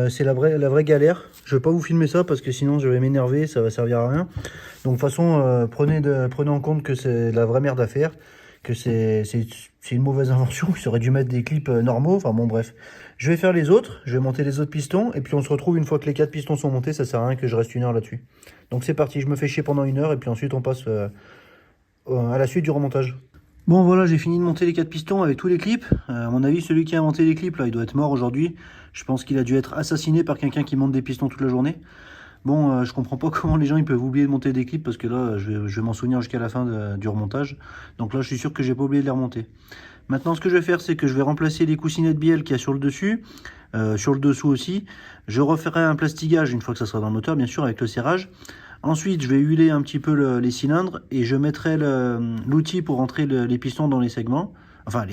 C'est la vraie galère. Je ne vais pas vous filmer ça parce que sinon je vais m'énerver, ça va servir à rien. Donc de toute façon, prenez en compte que c'est la vraie merde à faire, que c'est une mauvaise invention. J'aurais dû mettre des clips normaux. Enfin bon, bref. Je vais faire les autres, je vais monter les autres pistons, et puis on se retrouve une fois que les 4 pistons sont montés. Ça sert à rien que je reste 1 heure là-dessus. Donc c'est parti, je me fais chier pendant 1 heure, et puis ensuite on passe à la suite du remontage. Bon voilà, j'ai fini de monter les 4 pistons avec tous les clips. À mon avis, celui qui a inventé les clips, là, il doit être mort aujourd'hui. Je pense qu'il a dû être assassiné par quelqu'un qui monte des pistons toute la journée. Bon, je comprends pas comment les gens ils peuvent oublier de monter des clips, parce que là, je vais m'en souvenir jusqu'à la fin du remontage. Donc là, je suis sûr que j'ai pas oublié de les remonter. Maintenant, ce que je vais faire, c'est que je vais remplacer les coussinets de bielle qu'il y a sur le dessus, sur le dessous aussi. Je referai un plastigage une fois que ça sera dans le moteur, bien sûr, avec le serrage. Ensuite, je vais huiler un petit peu les cylindres, et je mettrai l'outil pour rentrer les pistons dans les segments. Enfin,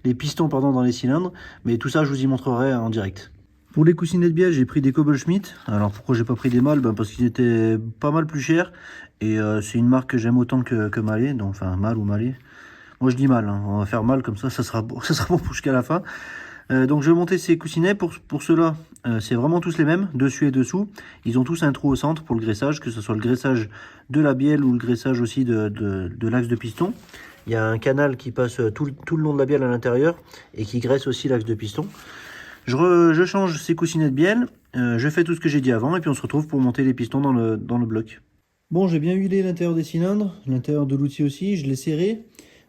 les pistons, pardon, dans les cylindres. Mais tout ça, je vous y montrerai en direct. Pour les coussinets de bielle, j'ai pris des Cobblschmidt. Alors, pourquoi j'ai pas pris des Mâles? Parce qu'ils étaient pas mal plus chers. Et c'est une marque que j'aime autant que Mallet. Donc, enfin, Mâle ou Mallet. Moi je dis mal, hein. On va faire mal comme ça sera bon, ça sera bon jusqu'à la fin. Donc je vais monter ces coussinets. Pour ceux-là, c'est vraiment tous les mêmes, dessus et dessous. Ils ont tous un trou au centre pour le graissage, que ce soit le graissage de la bielle ou le graissage aussi de l'axe de piston. Il y a un canal qui passe tout le long de la bielle à l'intérieur et qui graisse aussi l'axe de piston. Je change ces coussinets de bielle, je fais tout ce que j'ai dit avant et puis on se retrouve pour monter les pistons dans le bloc. Bon, j'ai bien huilé l'intérieur des cylindres, l'intérieur de l'outil aussi, je l'ai serré.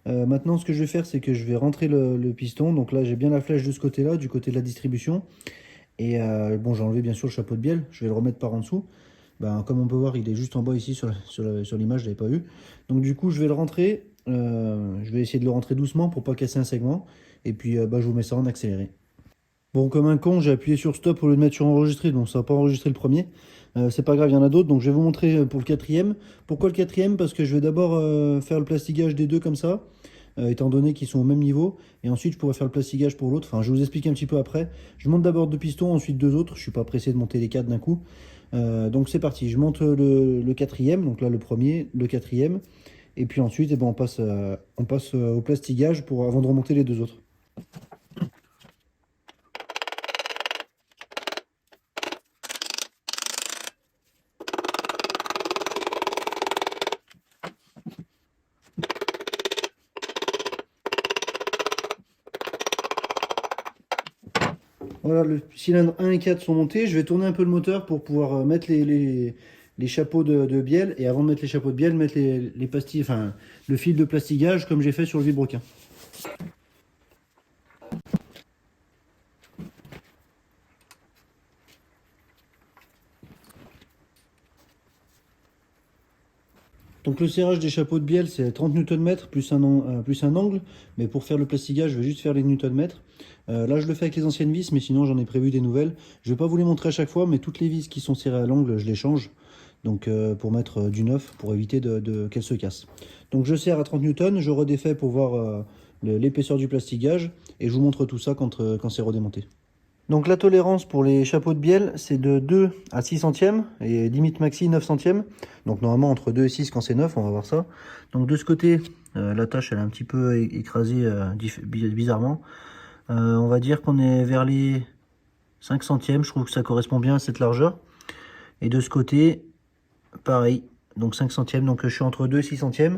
Maintenant, ce que je vais faire, c'est que je vais rentrer le piston. Donc là, j'ai bien la flèche de ce côté-là, du côté de la distribution. Et bon, j'ai enlevé bien sûr le chapeau de bielle. Je vais le remettre par en dessous. Ben, comme on peut voir, il est juste en bas ici sur l'image, je ne l'avais pas vu. Donc du coup, je vais le rentrer. Je vais essayer de le rentrer doucement pour pas casser un segment. Et puis, je vous mets ça en accéléré. Bon, comme un con, j'ai appuyé sur stop au lieu de mettre sur enregistrer. Donc ça n'a pas enregistré le premier. C'est pas grave, il y en a d'autres. Donc je vais vous montrer pour le quatrième. Pourquoi le quatrième? Parce que je vais d'abord faire le plastigage des deux comme ça. Étant donné qu'ils sont au même niveau. Et ensuite, je pourrais faire le plastigage pour l'autre. Enfin, je vais vous expliquer un petit peu après. Je monte d'abord deux pistons, ensuite deux autres. Je suis pas pressé de monter les quatre d'un coup. Donc c'est parti. Je monte le quatrième. Donc là, le premier, le quatrième. Et puis ensuite, on passe au plastigage avant de remonter les deux autres. Voilà, le cylindre 1 et 4 sont montés. Je vais tourner un peu le moteur pour pouvoir mettre les chapeaux de bielle. Et avant de mettre les chapeaux de bielle, mettre les pastilles, enfin le fil de plastigage comme j'ai fait sur le vilebrequin. Donc le serrage des chapeaux de bielle, c'est 30 Nm plus un angle. Mais pour faire le plastigage, je vais juste faire les Nm. Là, je le fais avec les anciennes vis, mais sinon, j'en ai prévu des nouvelles. Je ne vais pas vous les montrer à chaque fois, mais toutes les vis qui sont serrées à l'angle, je les change. Donc pour mettre du neuf, pour éviter qu'elles se cassent. Donc je serre à 30 N, je redéfais pour voir l'épaisseur du plastigage. Et je vous montre tout ça quand c'est redémonté. Donc la tolérance pour les chapeaux de bielle, c'est de 2 à 6 centièmes et limite maxi 9 centièmes. Donc normalement entre 2 et 6 quand c'est 9, on va voir ça. Donc de ce côté, la tâche elle est un petit peu écrasée bizarrement. On va dire qu'on est vers les 5 centièmes, je trouve que ça correspond bien à cette largeur. Et de ce côté, pareil, donc 5 centièmes, donc je suis entre 2 et 6 centièmes.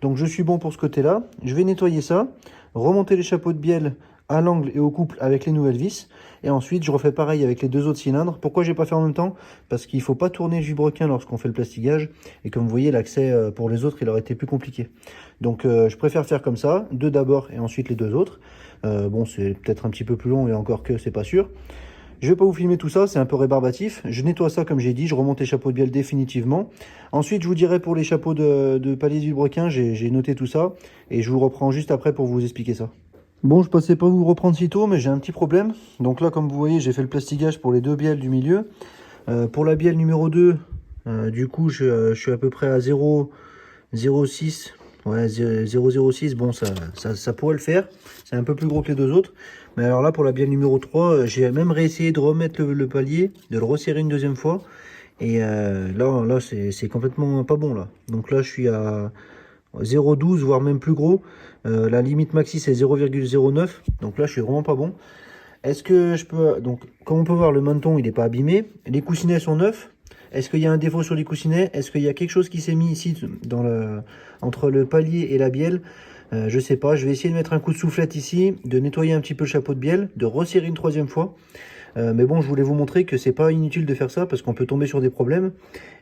Donc je suis bon pour ce côté-là. Je vais nettoyer ça, remonter les chapeaux de bielle à l'angle et au couple avec les nouvelles vis. Et ensuite, je refais pareil avec les deux autres cylindres. Pourquoi j'ai pas fait en même temps? Parce qu'il ne faut pas tourner le vilebrequin lorsqu'on fait le plastigage. Et comme vous voyez, l'accès pour les autres, il aurait été plus compliqué. Donc, je préfère faire comme ça. Deux d'abord et ensuite les deux autres. Bon, c'est peut-être un petit peu plus long et encore que c'est pas sûr. Je vais pas vous filmer tout ça, c'est un peu rébarbatif. Je nettoie ça comme j'ai dit, je remonte les chapeaux de bielle définitivement. Ensuite, je vous dirai pour les chapeaux de palier de vilebrequin, j'ai noté tout ça. Et je vous reprends juste après pour vous expliquer ça. Bon, je pensais pas vous reprendre si tôt, mais j'ai un petit problème. Donc là, comme vous voyez, j'ai fait le plastigage pour les deux bielles du milieu. Pour la bielle numéro 2, du coup, je suis à peu près à 0,06. Ouais, 0,06, bon, ça pourrait le faire. C'est un peu plus gros que les deux autres. Mais alors là, pour la bielle numéro 3, j'ai même réessayé de remettre le palier, de le resserrer une deuxième fois. Et là c'est complètement pas bon, là. Donc là, je suis à 0,12, voire même plus gros. La limite maxi, c'est 0,09. Donc là, je suis vraiment pas bon. Est-ce que je peux... Donc, comme on peut voir, le menton, il n'est pas abîmé. Les coussinets sont neufs. Est-ce qu'il y a un défaut sur les coussinets? Est-ce qu'il y a quelque chose qui s'est mis ici entre le palier et la bielle? Je sais pas. Je vais essayer de mettre un coup de soufflette ici, de nettoyer un petit peu le chapeau de bielle, de resserrer une troisième fois. Mais bon, je voulais vous montrer que c'est pas inutile de faire ça parce qu'on peut tomber sur des problèmes.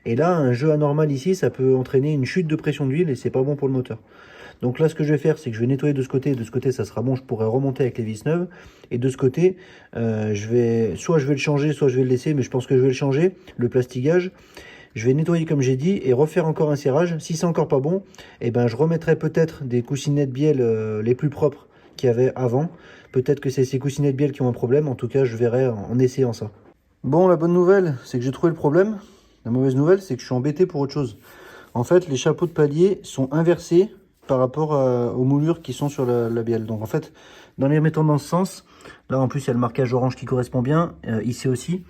Et là, un jeu anormal ici, ça peut entraîner une chute de pression d'huile et c'est pas bon pour le moteur. Donc là, ce que je vais faire, c'est que je vais nettoyer de ce côté. De ce côté, ça sera bon, je pourrai remonter avec les vis neuves. Et de ce côté, soit je vais le changer, soit je vais le laisser, mais je pense que je vais le changer, le plastigage. Je vais nettoyer comme j'ai dit et refaire encore un serrage. Si c'est encore pas bon, eh ben, je remettrai peut-être des coussinets de bielle les plus propres qu'il y avait avant. Peut-être que c'est ces coussinets de bielle qui ont un problème. En tout cas, je verrai en essayant ça. Bon, la bonne nouvelle, c'est que j'ai trouvé le problème. La mauvaise nouvelle, c'est que je suis embêté pour autre chose. En fait, les chapeaux de palier sont inversés par rapport aux moulures qui sont sur la bielle. Donc en fait, dans les remettant dans ce sens, là en plus il y a le marquage orange qui correspond bien, ici aussi.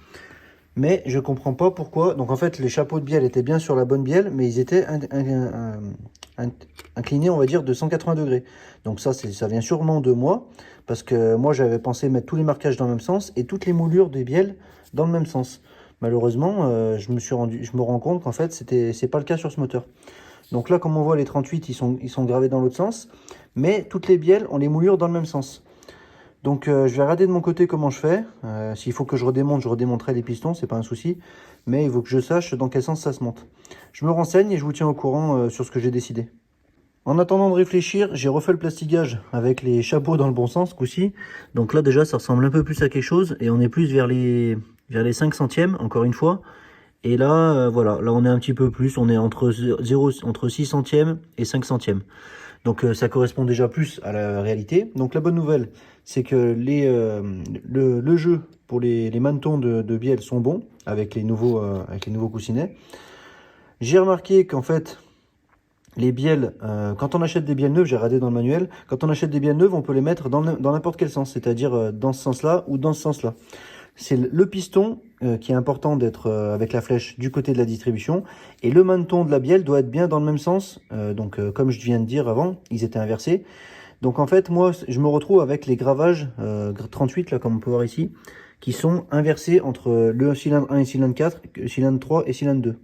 Mais je comprends pas pourquoi. Donc en fait, les chapeaux de bielle étaient bien sur la bonne bielle, mais ils étaient inclinés, on va dire, de 180 degrés. Donc ça vient sûrement de moi, parce que moi j'avais pensé mettre tous les marquages dans le même sens et toutes les moulures des bielles dans le même sens. Malheureusement, je me rends compte qu'en fait, c'est pas le cas sur ce moteur. Donc là, comme on voit, les 38, ils sont gravés dans l'autre sens, mais toutes les bielles ont les moulures dans le même sens. Donc je vais regarder de mon côté comment je fais. S'il faut que je redémonte, je redémonterai les pistons, c'est pas un souci. Mais il faut que je sache dans quel sens ça se monte. Je me renseigne et je vous tiens au courant sur ce que j'ai décidé. En attendant de réfléchir, j'ai refait le plastigage avec les chapeaux dans le bon sens, ce coup-ci. Donc là déjà, ça ressemble un peu plus à quelque chose. Et on est plus vers les 5 centièmes, encore une fois. Et là, voilà, là on est un petit peu plus. On est entre 6 centièmes et 5 centièmes. Donc ça correspond déjà plus à la réalité. Donc la bonne nouvelle, c'est que le jeu pour les manetons de bielle sont bons avec les nouveaux coussinets. J'ai remarqué qu'en fait, les bielles, quand on achète des bielles neuves, j'ai regardé dans le manuel, quand on achète des bielles neuves, on peut les mettre dans n'importe quel sens, c'est-à-dire dans ce sens-là ou dans ce sens-là. C'est le piston qui est important d'être avec la flèche du côté de la distribution. Et le maneton de la bielle doit être bien dans le même sens. Comme je viens de dire avant, ils étaient inversés. Donc en fait, moi, je me retrouve avec les gravages 38, là, comme on peut voir ici, qui sont inversés entre le cylindre 1 et cylindre 4, cylindre 3 et cylindre 2.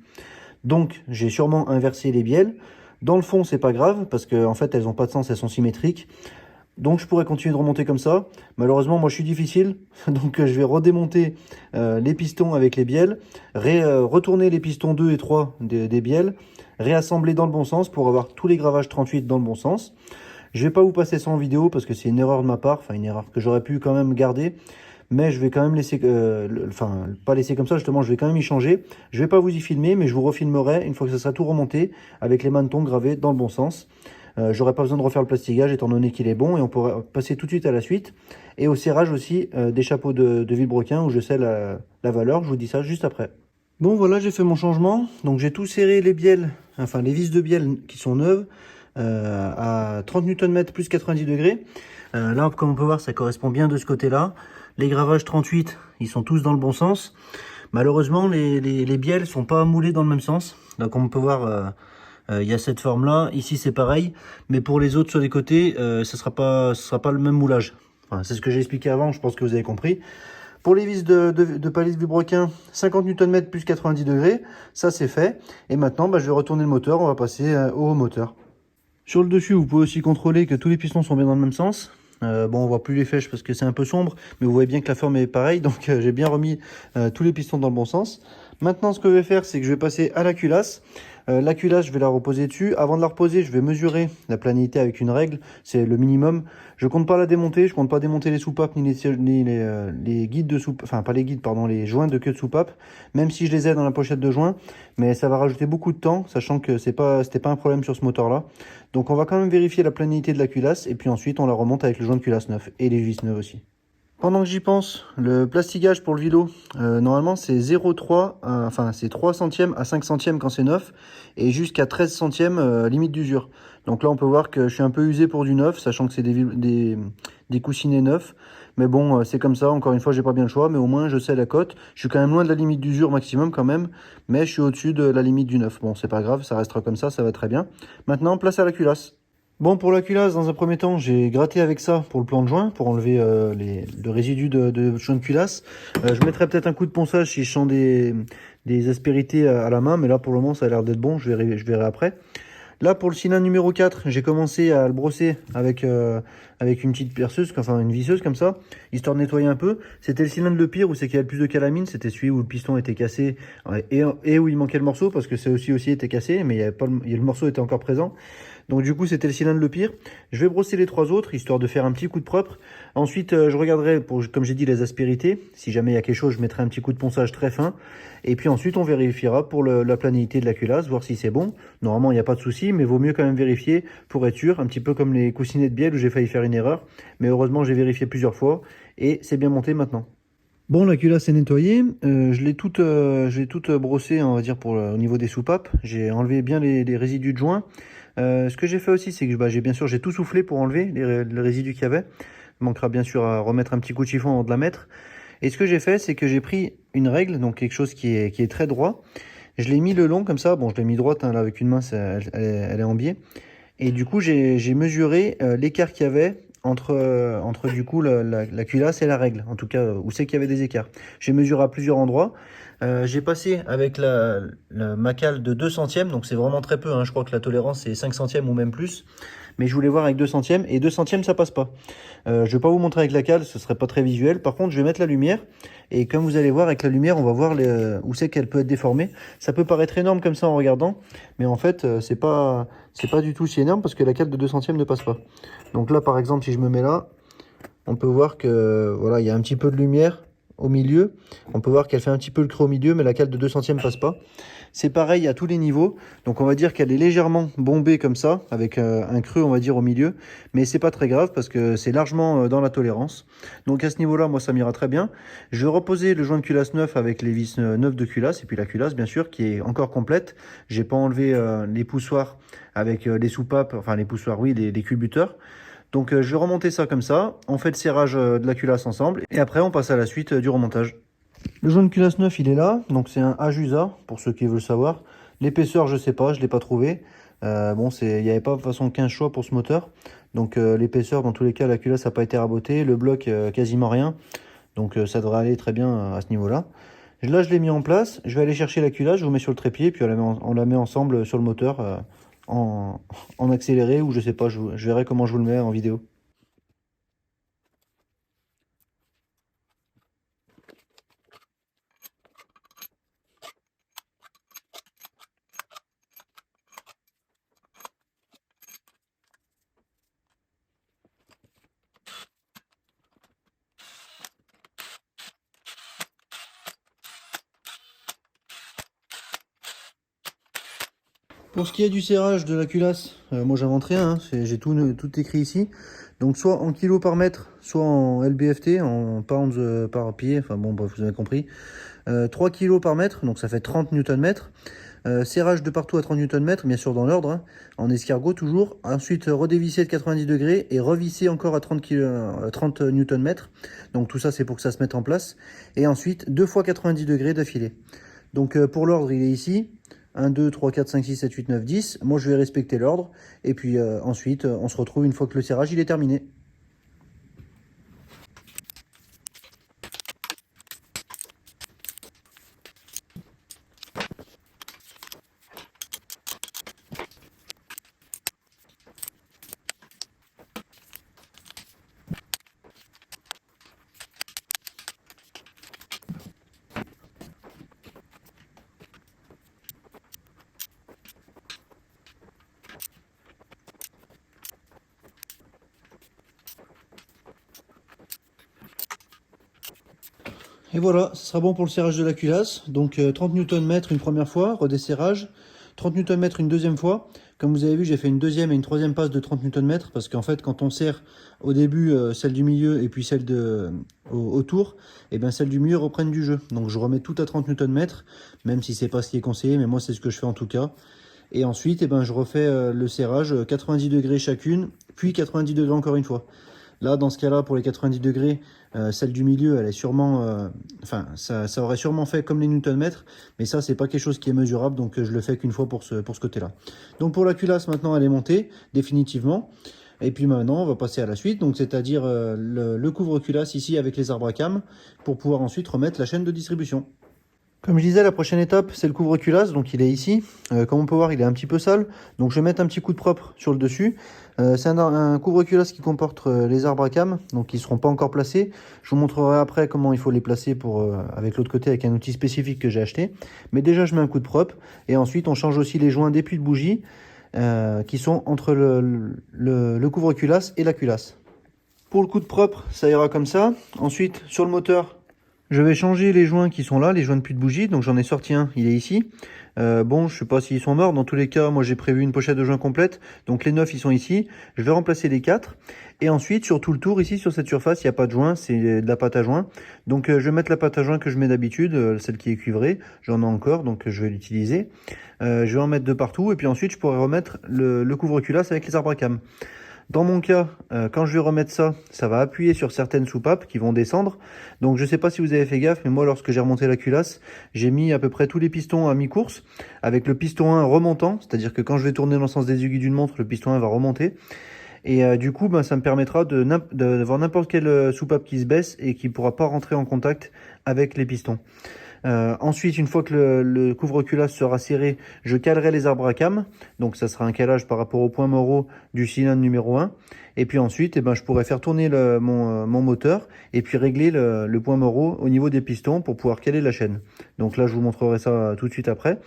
Donc j'ai sûrement inversé les bielles. Dans le fond, c'est pas grave, parce qu'en fait, elles n'ont pas de sens, elles sont symétriques. Donc je pourrais continuer de remonter comme ça. Malheureusement, moi je suis difficile. Donc je vais redémonter les pistons avec les bielles, retourner les pistons 2 et 3 des bielles, réassembler dans le bon sens pour avoir tous les gravages 38 dans le bon sens. Je vais pas vous passer ça en vidéo parce que c'est une erreur de ma part, enfin une erreur que j'aurais pu quand même garder. Mais je vais quand même laisser, pas laisser comme ça, justement, je vais quand même y changer. Je vais pas vous y filmer, mais je vous refilmerai une fois que ça sera tout remonté avec les manetons gravés dans le bon sens. J'aurais pas besoin de refaire le plastigage étant donné qu'il est bon et on pourra passer tout de suite à la suite. Et au serrage aussi des chapeaux de vilebrequin où je sais la valeur, je vous dis ça juste après. Bon voilà, j'ai fait mon changement. Donc j'ai tout serré les bielles, enfin les vis de bielle qui sont neuves à 30 Nm plus 90 degrés. Là comme on peut voir ça correspond bien de ce côté là. Les gravages 38 ils sont tous dans le bon sens. Malheureusement les bielles sont pas moulées dans le même sens. Donc comme on peut voir il y a cette forme là, ici c'est pareil, mais pour les autres sur les côtés, ce sera pas le même moulage. Enfin, c'est ce que j'ai expliqué avant, je pense que vous avez compris. Pour les vis de palier de vilebrequin, 50 Nm plus 90 degrés, ça c'est fait. Et maintenant, je vais retourner le moteur, on va passer au moteur. Sur le dessus, vous pouvez aussi contrôler que tous les pistons sont bien dans le même sens. Bon, on voit plus les flèches parce que c'est un peu sombre, mais vous voyez bien que la forme est pareille, donc j'ai bien remis tous les pistons dans le bon sens. Maintenant, ce que je vais faire, c'est que je vais passer à la culasse. La culasse, je vais la reposer dessus. Avant de la reposer, je vais mesurer la planité avec une règle, c'est le minimum. Je compte pas la démonter, je compte pas démonter les soupapes ni les guides de soupape, enfin pas les guides, pardon, les joints de queue de soupape, même si je les ai dans la pochette de joints, mais ça va rajouter beaucoup de temps, sachant que c'était pas un problème sur ce moteur-là. Donc on va quand même vérifier la planité de la culasse, et puis ensuite on la remonte avec le joint de culasse neuf, et les vis neuves aussi. Pendant que j'y pense, le plastigage pour le vélo, normalement c'est 0,3, enfin c'est 3 centièmes à 5 centièmes quand c'est neuf, et jusqu'à 13 centièmes limite d'usure. Donc là on peut voir que je suis un peu usé pour du neuf, sachant que c'est des coussinets neufs. Mais bon, c'est comme ça, encore une fois j'ai pas bien le choix, mais au moins je sais la cote. Je suis quand même loin de la limite d'usure maximum quand même, mais je suis au-dessus de la limite du neuf. Bon c'est pas grave, ça restera comme ça va très bien. Maintenant place à la culasse. Bon, pour la culasse, dans un premier temps, j'ai gratté avec ça pour le plan de joint, pour enlever le résidu de joint de culasse. Je mettrai peut-être un coup de ponçage si je sens des aspérités à la main, mais là, pour le moment, ça a l'air d'être bon, je verrai après. Là, pour le cylindre numéro 4, j'ai commencé à le brosser avec une petite perceuse, enfin une visseuse comme ça, histoire de nettoyer un peu. C'était le cylindre le pire, où c'est qu'il y a le plus de calamine, c'était celui où le piston était cassé et où il manquait le morceau, parce que ça aussi était cassé, mais le morceau était encore présent. Donc du coup, c'était le cylindre le pire. Je vais brosser les trois autres, histoire de faire un petit coup de propre. Ensuite, je regarderai, comme j'ai dit, les aspérités. Si jamais il y a quelque chose, je mettrai un petit coup de ponçage très fin. Et puis ensuite, on vérifiera pour la planéité de la culasse, voir si c'est bon. Normalement, il n'y a pas de souci, mais vaut mieux quand même vérifier pour être sûr. Un petit peu comme les coussinets de bielle où j'ai failli faire une erreur. Mais heureusement, j'ai vérifié plusieurs fois et c'est bien monté maintenant. Bon, la culasse est nettoyée. Je l'ai toute brossée, on va dire, au niveau des soupapes. J'ai enlevé bien les résidus de joint. Ce que j'ai fait aussi, c'est que j'ai tout soufflé pour enlever les résidus qu'il y avait. Il manquera bien sûr à remettre un petit coup de chiffon avant de la mettre. Et ce que j'ai fait, c'est que j'ai pris une règle, donc quelque chose qui est très droit. Je l'ai mis le long comme ça, bon je l'ai mis droite hein, là avec une main, elle est en biais. Et du coup j'ai mesuré l'écart qu'il y avait entre du coup la culasse et la règle, en tout cas où c'est qu'il y avait des écarts. J'ai mesuré à plusieurs endroits. J'ai passé avec ma cale de 2 centièmes, donc c'est vraiment très peu, hein. Je crois que la tolérance c'est 5 centièmes ou même plus. Mais je voulais voir avec 2 centièmes, et 2 centièmes ça passe pas. Je vais pas vous montrer avec la cale, ce serait pas très visuel. Par contre je vais mettre la lumière, et comme vous allez voir avec la lumière, on va voir où c'est qu'elle peut être déformée. Ça peut paraître énorme comme ça en regardant, mais en fait c'est pas du tout si énorme, parce que la cale de 2 centièmes ne passe pas. Donc là par exemple si je me mets là, on peut voir que voilà, il y a un petit peu de lumière au milieu. On peut voir qu'elle fait un petit peu le creux au milieu, mais la cale de 2 centièmes passe pas. C'est pareil à tous les niveaux. Donc on va dire qu'elle est légèrement bombée comme ça, avec un creux on va dire au milieu. Mais c'est pas très grave parce que c'est largement dans la tolérance. Donc à ce niveau-là, moi ça m'ira très bien. Je vais reposer le joint de culasse neuf avec les vis neuves de culasse. Et puis la culasse bien sûr qui est encore complète. J'ai pas enlevé les poussoirs avec les soupapes, enfin les poussoirs oui, les culbuteurs. Donc je vais remonter ça comme ça, on fait le serrage de la culasse ensemble, et après on passe à la suite du remontage. Le jaune culasse neuf il est là, donc c'est un Ajusa, pour ceux qui veulent savoir. L'épaisseur je sais pas, je l'ai pas trouvé. Bon, il n'y avait pas de façon 15 choix pour ce moteur. Donc l'épaisseur dans tous les cas, la culasse n'a pas été rabotée, le bloc quasiment rien. Donc ça devrait aller très bien à ce niveau-là. Là je l'ai mis en place, je vais aller chercher la culasse, je vous mets sur le trépied, puis on la met ensemble sur le moteur en, en accéléré, ou je sais pas, je verrai comment je vous le mets en vidéo. Pour ce qui est du serrage de la culasse, moi j'invente rien, hein, j'ai tout écrit ici. Donc soit en kilos par mètre, soit en LBFT, en pounds par pied, enfin bon bref, vous avez compris. 3 kilos par mètre, donc ça fait 30 Nm. Serrage de partout à 30 Nm, bien sûr dans l'ordre, hein, en escargot toujours. Ensuite redévisser de 90 degrés et revisser encore à 30 Nm. Donc tout ça c'est pour que ça se mette en place. Et ensuite 2 fois 90 degrés d'affilée. Donc pour l'ordre il est ici. 1, 2, 3, 4, 5, 6, 7, 8, 9, 10. Moi, je vais respecter l'ordre. Et puis ensuite, on se retrouve une fois que le serrage il est terminé. Et voilà, ce sera bon pour le serrage de la culasse. Donc 30 Nm une première fois, redesserrage. 30 Nm une deuxième fois. Comme vous avez vu, j'ai fait une deuxième et une troisième passe de 30 Nm parce qu'en fait, quand on serre au début celle du milieu et puis celle autour, et bien celles du milieu reprennent du jeu. Donc je remets tout à 30 Nm, même si c'est pas ce qui est conseillé, mais moi c'est ce que je fais en tout cas. Et ensuite, et ben, je refais le serrage 90 degrés chacune, puis 90 degrés encore une fois. Là, dans ce cas-là, pour les 90 degrés, celle du milieu, elle est sûrement, enfin, ça aurait sûrement fait comme les Newton-mètres, mais ça, c'est pas quelque chose qui est mesurable, donc je le fais qu'une fois pour ce côté-là. Donc pour la culasse, maintenant, elle est montée définitivement. Et puis maintenant, on va passer à la suite, donc c'est-à-dire le couvre-culasse ici avec les arbres à cam, pour pouvoir ensuite remettre la chaîne de distribution. Comme je disais, la prochaine étape, c'est le couvre-culasse, donc il est ici. Comme on peut voir, il est un petit peu sale, donc je vais mettre un petit coup de propre sur le dessus. C'est un couvre-culasse qui comporte les arbres à cam, donc ils ne seront pas encore placés. Je vous montrerai après comment il faut les placer avec l'autre côté, avec un outil spécifique que j'ai acheté. Mais déjà, je mets un coup de propre, et ensuite on change aussi les joints des puits de bougie qui sont entre le couvre-culasse et la culasse. Pour le coup de propre, ça ira comme ça. Ensuite, sur le moteur, je vais changer les joints qui sont là, les joints de puits de bougie. Donc j'en ai sorti un, il est ici. Bon, je sais pas s'ils sont morts. Dans tous les cas, moi j'ai prévu une pochette de joints complète. Donc les 9 ils sont ici. Je vais remplacer les 4. Et ensuite, sur tout le tour, ici sur cette surface, il n'y a pas de joint, c'est de la pâte à joint. Donc je vais mettre la pâte à joint que je mets d'habitude, celle qui est cuivrée. J'en ai encore, donc je vais l'utiliser. Je vais en mettre de partout. Et puis ensuite, je pourrai remettre le couvre-culasse avec les arbres à cam. Dans mon cas, quand je vais remettre ça, ça va appuyer sur certaines soupapes qui vont descendre. Donc je sais pas si vous avez fait gaffe, mais moi lorsque j'ai remonté la culasse, j'ai mis à peu près tous les pistons à mi-course, avec le piston 1 remontant, c'est-à-dire que quand je vais tourner dans le sens des aiguilles d'une montre, le piston 1 va remonter. Et du coup, ben, ça me permettra d'avoir n'importe quelle soupape qui se baisse et qui pourra pas rentrer en contact avec les pistons. Ensuite, une fois que le couvre-culasse sera serré, je calerai les arbres à cam. Donc ça sera un calage par rapport au point moraux du cylindre numéro 1. Et puis ensuite, eh ben, je pourrai faire tourner mon moteur et puis régler le point moraux au niveau des pistons pour pouvoir caler la chaîne. Donc là, je vous montrerai ça tout de suite après.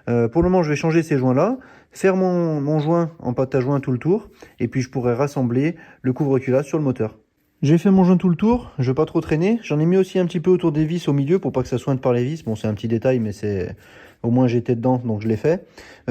Pour le moment, je vais changer ces joints-là, faire mon joint en pâte à joint tout le tour, et puis je pourrai rassembler le couvre-culasse sur le moteur. J'ai fait mon joint tout le tour, je veux pas trop traîner. J'en ai mis aussi un petit peu autour des vis au milieu pour pas que ça sointe par les vis. Bon, c'est un petit détail, mais c'est au moins j'étais dedans, donc je l'ai fait.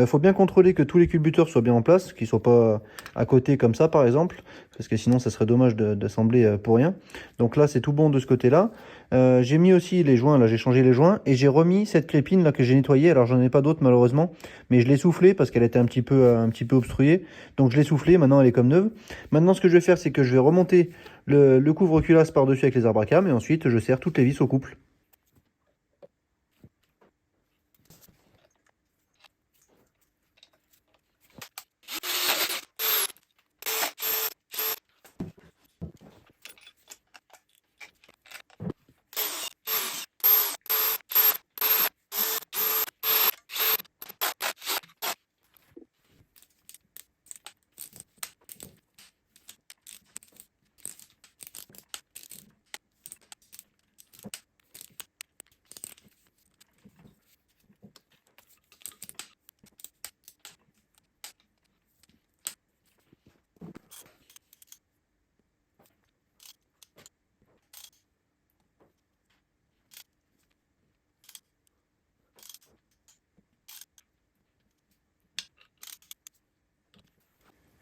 Faut bien contrôler que tous les culbuteurs soient bien en place, qu'ils soient pas à côté comme ça, par exemple, parce que sinon ça serait dommage d'assembler pour rien. Donc là, c'est tout bon de ce côté-là. J'ai mis aussi les joints, là j'ai changé les joints, et j'ai remis cette crépine là que j'ai nettoyée. Alors j'en ai pas d'autres malheureusement, mais je l'ai soufflée parce qu'elle était un petit peu obstruée. Donc je l'ai soufflée, maintenant elle est comme neuve. Maintenant ce que je vais faire, c'est que je vais remonter le couvre-culasse par-dessus avec les arbres à cam et ensuite je serre toutes les vis au couple.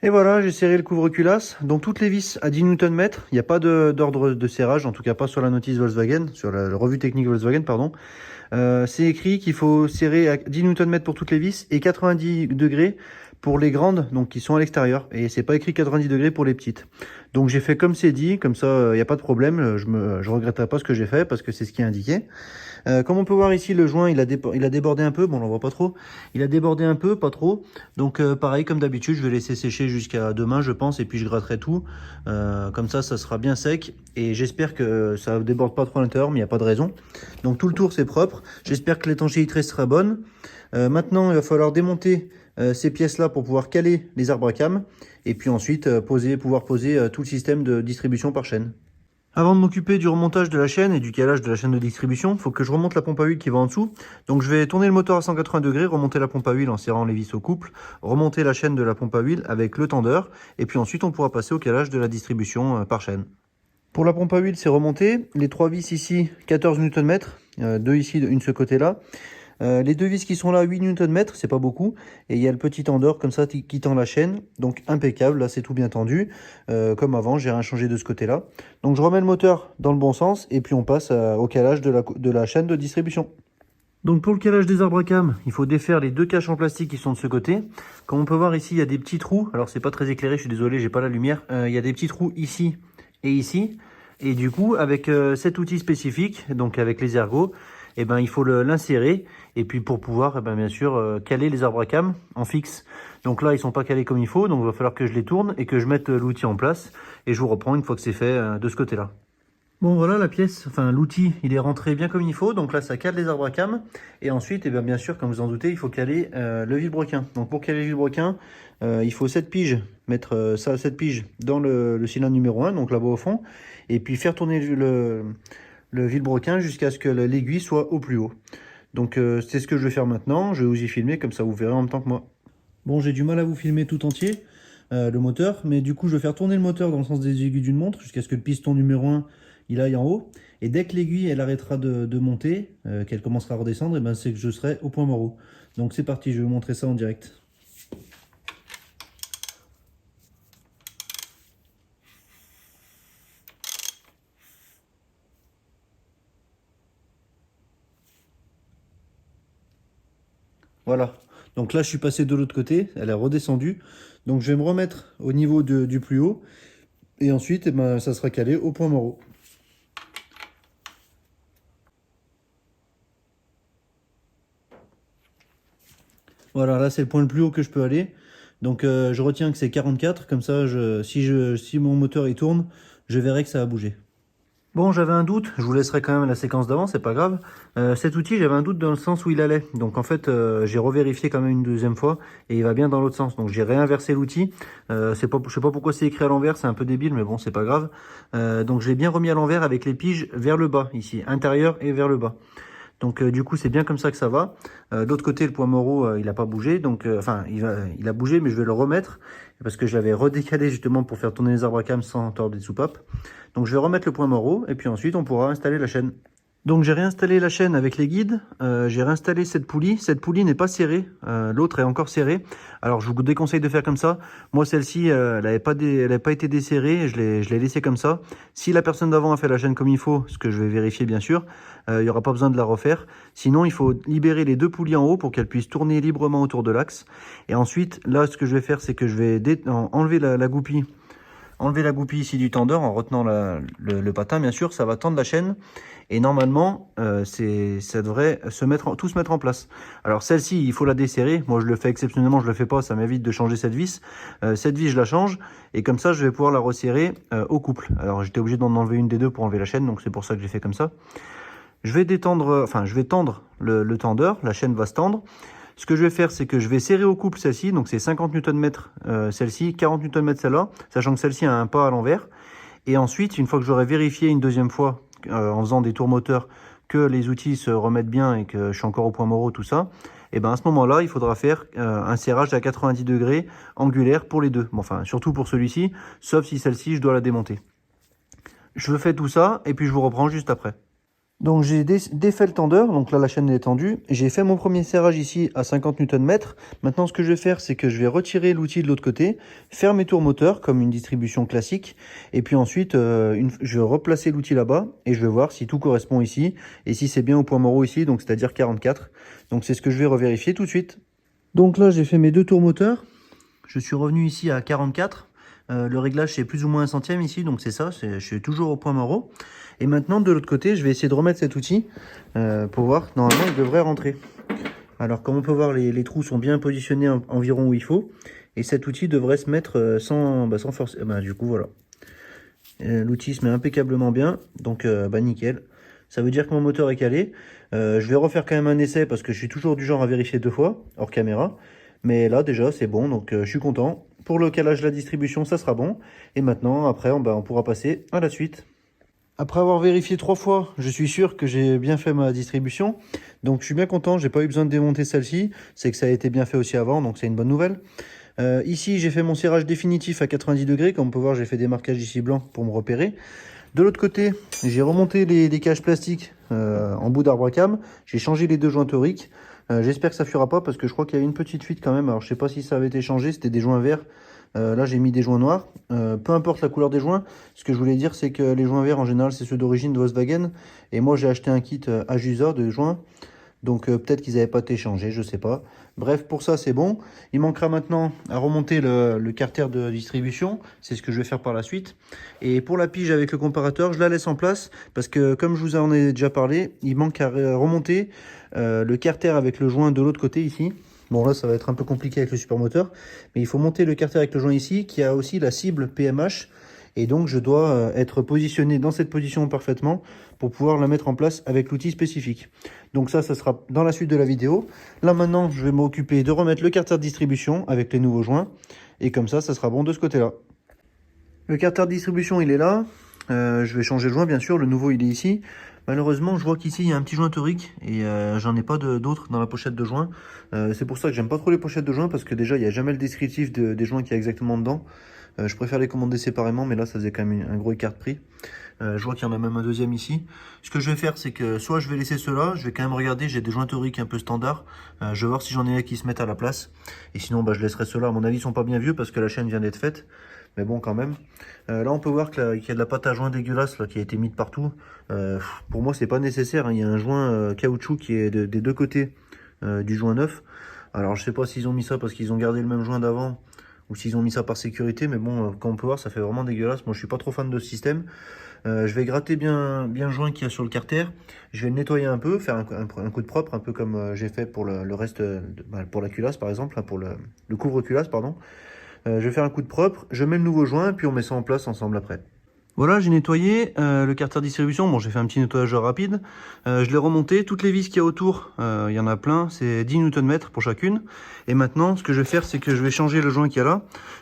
Et voilà, j'ai serré le couvre-culasse. Donc toutes les vis à 10 Nm. Il n'y a pas d'ordre de serrage, en tout cas pas sur la notice Volkswagen, sur la revue technique Volkswagen, pardon. C'est écrit qu'il faut serrer à 10 Nm pour toutes les vis et 90 degrés pour les grandes, donc qui sont à l'extérieur. Et c'est pas écrit 90 degrés pour les petites. Donc j'ai fait comme c'est dit, comme ça il n'y a pas de problème. Je regretterai pas ce que j'ai fait parce que c'est ce qui est indiqué. Comme on peut voir ici, le joint il a débordé un peu. Bon, on l'en voit pas trop. Il a débordé un peu, pas trop. Donc pareil, comme d'habitude, je vais laisser sécher jusqu'à demain, je pense, et puis je gratterai tout. Comme ça sera bien sec. Et j'espère que ça déborde pas trop à l'intérieur, mais il n'y a pas de raison. Donc tout le tour, c'est propre. J'espère que l'étanchéité sera bonne. Maintenant, il va falloir démonter ces pièces-là pour pouvoir caler les arbres à cam. Et puis ensuite, pouvoir poser tout le système de distribution par chaîne. Avant de m'occuper du remontage de la chaîne et du calage de la chaîne de distribution, il faut que je remonte la pompe à huile qui va en dessous. Donc je vais tourner le moteur à 180 degrés, remonter la pompe à huile en serrant les vis au couple, remonter la chaîne de la pompe à huile avec le tendeur, et puis ensuite on pourra passer au calage de la distribution par chaîne. Pour la pompe à huile, c'est remonté. Les trois vis ici, 14 Nm, deux ici, une de ce côté-là. Les deux vis qui sont là, 8 Nm, c'est pas beaucoup. Et il y a le petit tendeur comme ça qui tend la chaîne. Donc impeccable, là c'est tout bien tendu. Comme avant, j'ai rien changé de ce côté-là. Donc je remets le moteur dans le bon sens et puis on passe au calage de la chaîne de distribution. Donc pour le calage des arbres à cam, il faut défaire les deux caches en plastique qui sont de ce côté. Comme on peut voir ici, il y a des petits trous. Alors c'est pas très éclairé, je suis désolé, j'ai pas la lumière. Il y a des petits trous ici et ici. Et du coup, avec cet outil spécifique, donc avec les ergots, eh ben, il faut l'insérer. Et puis pour pouvoir, eh ben, bien sûr, caler les arbres à cam en fixe. Donc là, ils sont pas calés comme il faut. Donc il va falloir que je les tourne et que je mette l'outil en place. Et je vous reprends une fois que c'est fait de ce côté-là. Bon voilà la pièce, enfin l'outil, il est rentré bien comme il faut. Donc là, ça cale les arbres à cam. Et ensuite, eh bien sûr, comme vous en doutez, il faut caler le vilebrequin. Donc pour caler le vilebrequin, il faut 7 piges, mettre ça 7 piges dans le cylindre numéro 1, donc là-bas au fond. Et puis faire tourner le vilebrequin jusqu'à ce que l'aiguille soit au plus haut. Donc c'est ce que je vais faire maintenant. Je vais vous y filmer, comme ça vous verrez en même temps que moi. Bon, j'ai du mal à vous filmer tout entier, le moteur. Mais du coup, je vais faire tourner le moteur dans le sens des aiguilles d'une montre jusqu'à ce que le piston numéro 1 il aille en haut. Et dès que l'aiguille elle arrêtera de monter, qu'elle commencera à redescendre, et ben c'est que je serai au point mort. Donc c'est parti, je vais vous montrer ça en direct. Voilà. Donc là, je suis passé de l'autre côté, elle est redescendue. Donc je vais me remettre au niveau du plus haut. Et ensuite, eh ben, ça sera calé au point mort. Voilà, là c'est le point le plus haut que je peux aller. Donc je retiens que c'est 44, comme ça si mon moteur il tourne, je verrai que ça a bougé. Bon, j'avais un doute, je vous laisserai quand même la séquence d'avant, c'est pas grave. Cet outil, j'avais un doute dans le sens où il allait. Donc en fait, j'ai revérifié quand même une deuxième fois et il va bien dans l'autre sens. Donc j'ai réinversé l'outil. Je sais pas pourquoi c'est écrit à l'envers, c'est un peu débile, mais bon, c'est pas grave. Donc je l'ai bien remis à l'envers avec les piges vers le bas, ici, intérieur et vers le bas. Donc du coup, c'est bien comme ça que ça va. De l'autre côté, le point Moreau, il n'a pas bougé. Donc, enfin, il a bougé, mais je vais le remettre parce que je l'avais redécalé justement pour faire tourner les arbres à cam sans tordre des soupapes. Donc, je vais remettre le point Moreau et puis ensuite, on pourra installer la chaîne. Donc, j'ai réinstallé la chaîne avec les guides. J'ai réinstallé cette poulie. Cette poulie n'est pas serrée. L'autre est encore serrée. Alors, je vous déconseille de faire comme ça. Moi, celle-ci, elle n'avait pas été desserrée. Je l'ai laissée comme ça. Si la personne d'avant a fait la chaîne comme il faut, ce que je vais vérifier bien sûr, il n'y aura pas besoin de la refaire. Sinon, il faut libérer les deux poulies en haut pour qu'elles puissent tourner librement autour de l'axe. Et ensuite, là, ce que je vais faire, c'est que je vais enlever la goupille. Enlever la goupille ici du tendeur en retenant le patin, bien sûr, ça va tendre la chaîne. Et normalement, ça devrait tout se mettre en place. Alors celle-ci, il faut la desserrer. Moi, je le fais exceptionnellement, je le fais pas, ça m'évite de changer cette vis. Cette vis, je la change. Et comme ça, je vais pouvoir la resserrer au couple. Alors j'étais obligé d'en enlever une des deux pour enlever la chaîne, donc c'est pour ça que j'ai fait comme ça. Je vais tendre le tendeur, la chaîne va se tendre. Ce que je vais faire, c'est que je vais serrer au couple celle-ci, donc c'est 50 Nm celle-ci, 40 Nm celle-là, sachant que celle-ci a un pas à l'envers. Et ensuite, une fois que j'aurai vérifié une deuxième fois, en faisant des tours moteurs, que les outils se remettent bien et que je suis encore au point Moreau, tout ça, et ben à ce moment-là, il faudra faire un serrage à 90 degrés angulaire pour les deux. Bon, enfin, surtout pour celui-ci, sauf si celle-ci, je dois la démonter. Je fais tout ça et puis je vous reprends juste après. Donc j'ai défait le tendeur, donc là la chaîne est tendue. J'ai fait mon premier serrage ici à 50 Nm. Maintenant ce que je vais faire, c'est que je vais retirer l'outil de l'autre côté, faire mes tours moteurs comme une distribution classique. Et puis ensuite, je vais replacer l'outil là-bas et je vais voir si tout correspond ici. Et si c'est bien au point Moreau ici, donc c'est-à-dire 44. Donc c'est ce que je vais revérifier tout de suite. Donc là j'ai fait mes deux tours moteurs. Je suis revenu ici à 44. Le réglage c'est plus ou moins 1/100 ici, donc c'est ça, je suis toujours au point Moreau. Et maintenant de l'autre côté, je vais essayer de remettre cet outil pour voir, normalement il devrait rentrer. Alors comme on peut voir, les trous sont bien positionnés environ où il faut. Et cet outil devrait se mettre sans force. Du coup voilà. L'outil se met impeccablement bien, donc nickel. Ça veut dire que mon moteur est calé. Je vais refaire quand même un essai parce que je suis toujours du genre à vérifier 2 fois, hors caméra. Mais là déjà c'est bon, donc je suis content. Pour le calage de la distribution, ça sera bon. Et maintenant, après, on pourra passer à la suite. Après avoir vérifié 3 fois, je suis sûr que j'ai bien fait ma distribution. Donc je suis bien content, j'ai pas eu besoin de démonter celle-ci. C'est que ça a été bien fait aussi avant, donc c'est une bonne nouvelle. Ici, j'ai fait mon serrage définitif à 90 degrés. Comme on peut voir, j'ai fait des marquages ici blancs pour me repérer. De l'autre côté, j'ai remonté les cages plastiques en bout d'arbre à cam. J'ai changé les deux joints toriques. J'espère que ça ne fuira pas parce que je crois qu'il y a une petite fuite quand même. Alors je sais pas si ça avait été changé, c'était des joints verts. Là j'ai mis des joints noirs. Peu importe la couleur des joints, ce que je voulais dire c'est que les joints verts en général c'est ceux d'origine de Volkswagen. Et moi j'ai acheté un kit Ajusa de joints. Donc peut-être qu'ils n'avaient pas été changés, je sais pas. Bref, pour ça c'est bon. Il manquera maintenant à remonter le carter de distribution. C'est ce que je vais faire par la suite. Et pour la pige avec le comparateur, je la laisse en place. Parce que comme je vous en ai déjà parlé, il manque à remonter le carter avec le joint de l'autre côté ici. Bon là ça va être un peu compliqué avec le supermoteur. Mais il faut monter le carter avec le joint ici qui a aussi la cible PMH. Et donc je dois être positionné dans cette position parfaitement pour pouvoir la mettre en place avec l'outil spécifique. Donc ça sera dans la suite de la vidéo. Là maintenant, je vais m'occuper de remettre le carter de distribution avec les nouveaux joints. Et comme ça sera bon de ce côté-là. Le carter de distribution, il est là. Je vais changer le joint, bien sûr. Le nouveau, il est ici. Malheureusement, je vois qu'ici, il y a un petit joint torique et j'en ai pas d'autres dans la pochette de joint. C'est pour ça que j'aime pas trop les pochettes de joint parce que déjà, il n'y a jamais le descriptif des joints qu'il y a exactement dedans. Je préfère les commander séparément, mais là, ça faisait quand même un gros écart de prix. Je vois qu'il y en a même un deuxième ici. Ce que je vais faire, c'est que soit je vais laisser ceux-là, je vais quand même regarder, j'ai des joints toriques un peu standards. Je vais voir si j'en ai un qui se mettent à la place. Et sinon, je laisserai ceux-là. À mon avis, ils sont pas bien vieux parce que la chaîne vient d'être faite. Mais bon, quand même. Là, on peut voir qu'il y a de la pâte à joint dégueulasse là, qui a été mise de partout. Pour moi, c'est pas nécessaire. Hein. Il y a un joint caoutchouc qui est des deux côtés du joint neuf. Alors je sais pas s'ils ont mis ça parce qu'ils ont gardé le même joint d'avant ou s'ils ont mis ça par sécurité, mais bon, comme on peut voir, ça fait vraiment dégueulasse. Moi je suis pas trop fan de ce système. Je vais gratter bien le joint qu'il y a sur le carter. Je vais le nettoyer un peu, faire un coup de propre, un peu comme j'ai fait pour le reste, pour la culasse par exemple, pour le couvre-culasse, pardon. Je vais faire un coup de propre, je mets le nouveau joint, puis on met ça en place ensemble après. Voilà, j'ai nettoyé le carter distribution. Bon, j'ai fait un petit nettoyage rapide. Je l'ai remonté. Toutes les vis qu'il y a autour, il y en a plein. C'est 10 Nm pour chacune. Et maintenant, ce que je vais faire, c'est que je vais changer le joint qu'il y a là.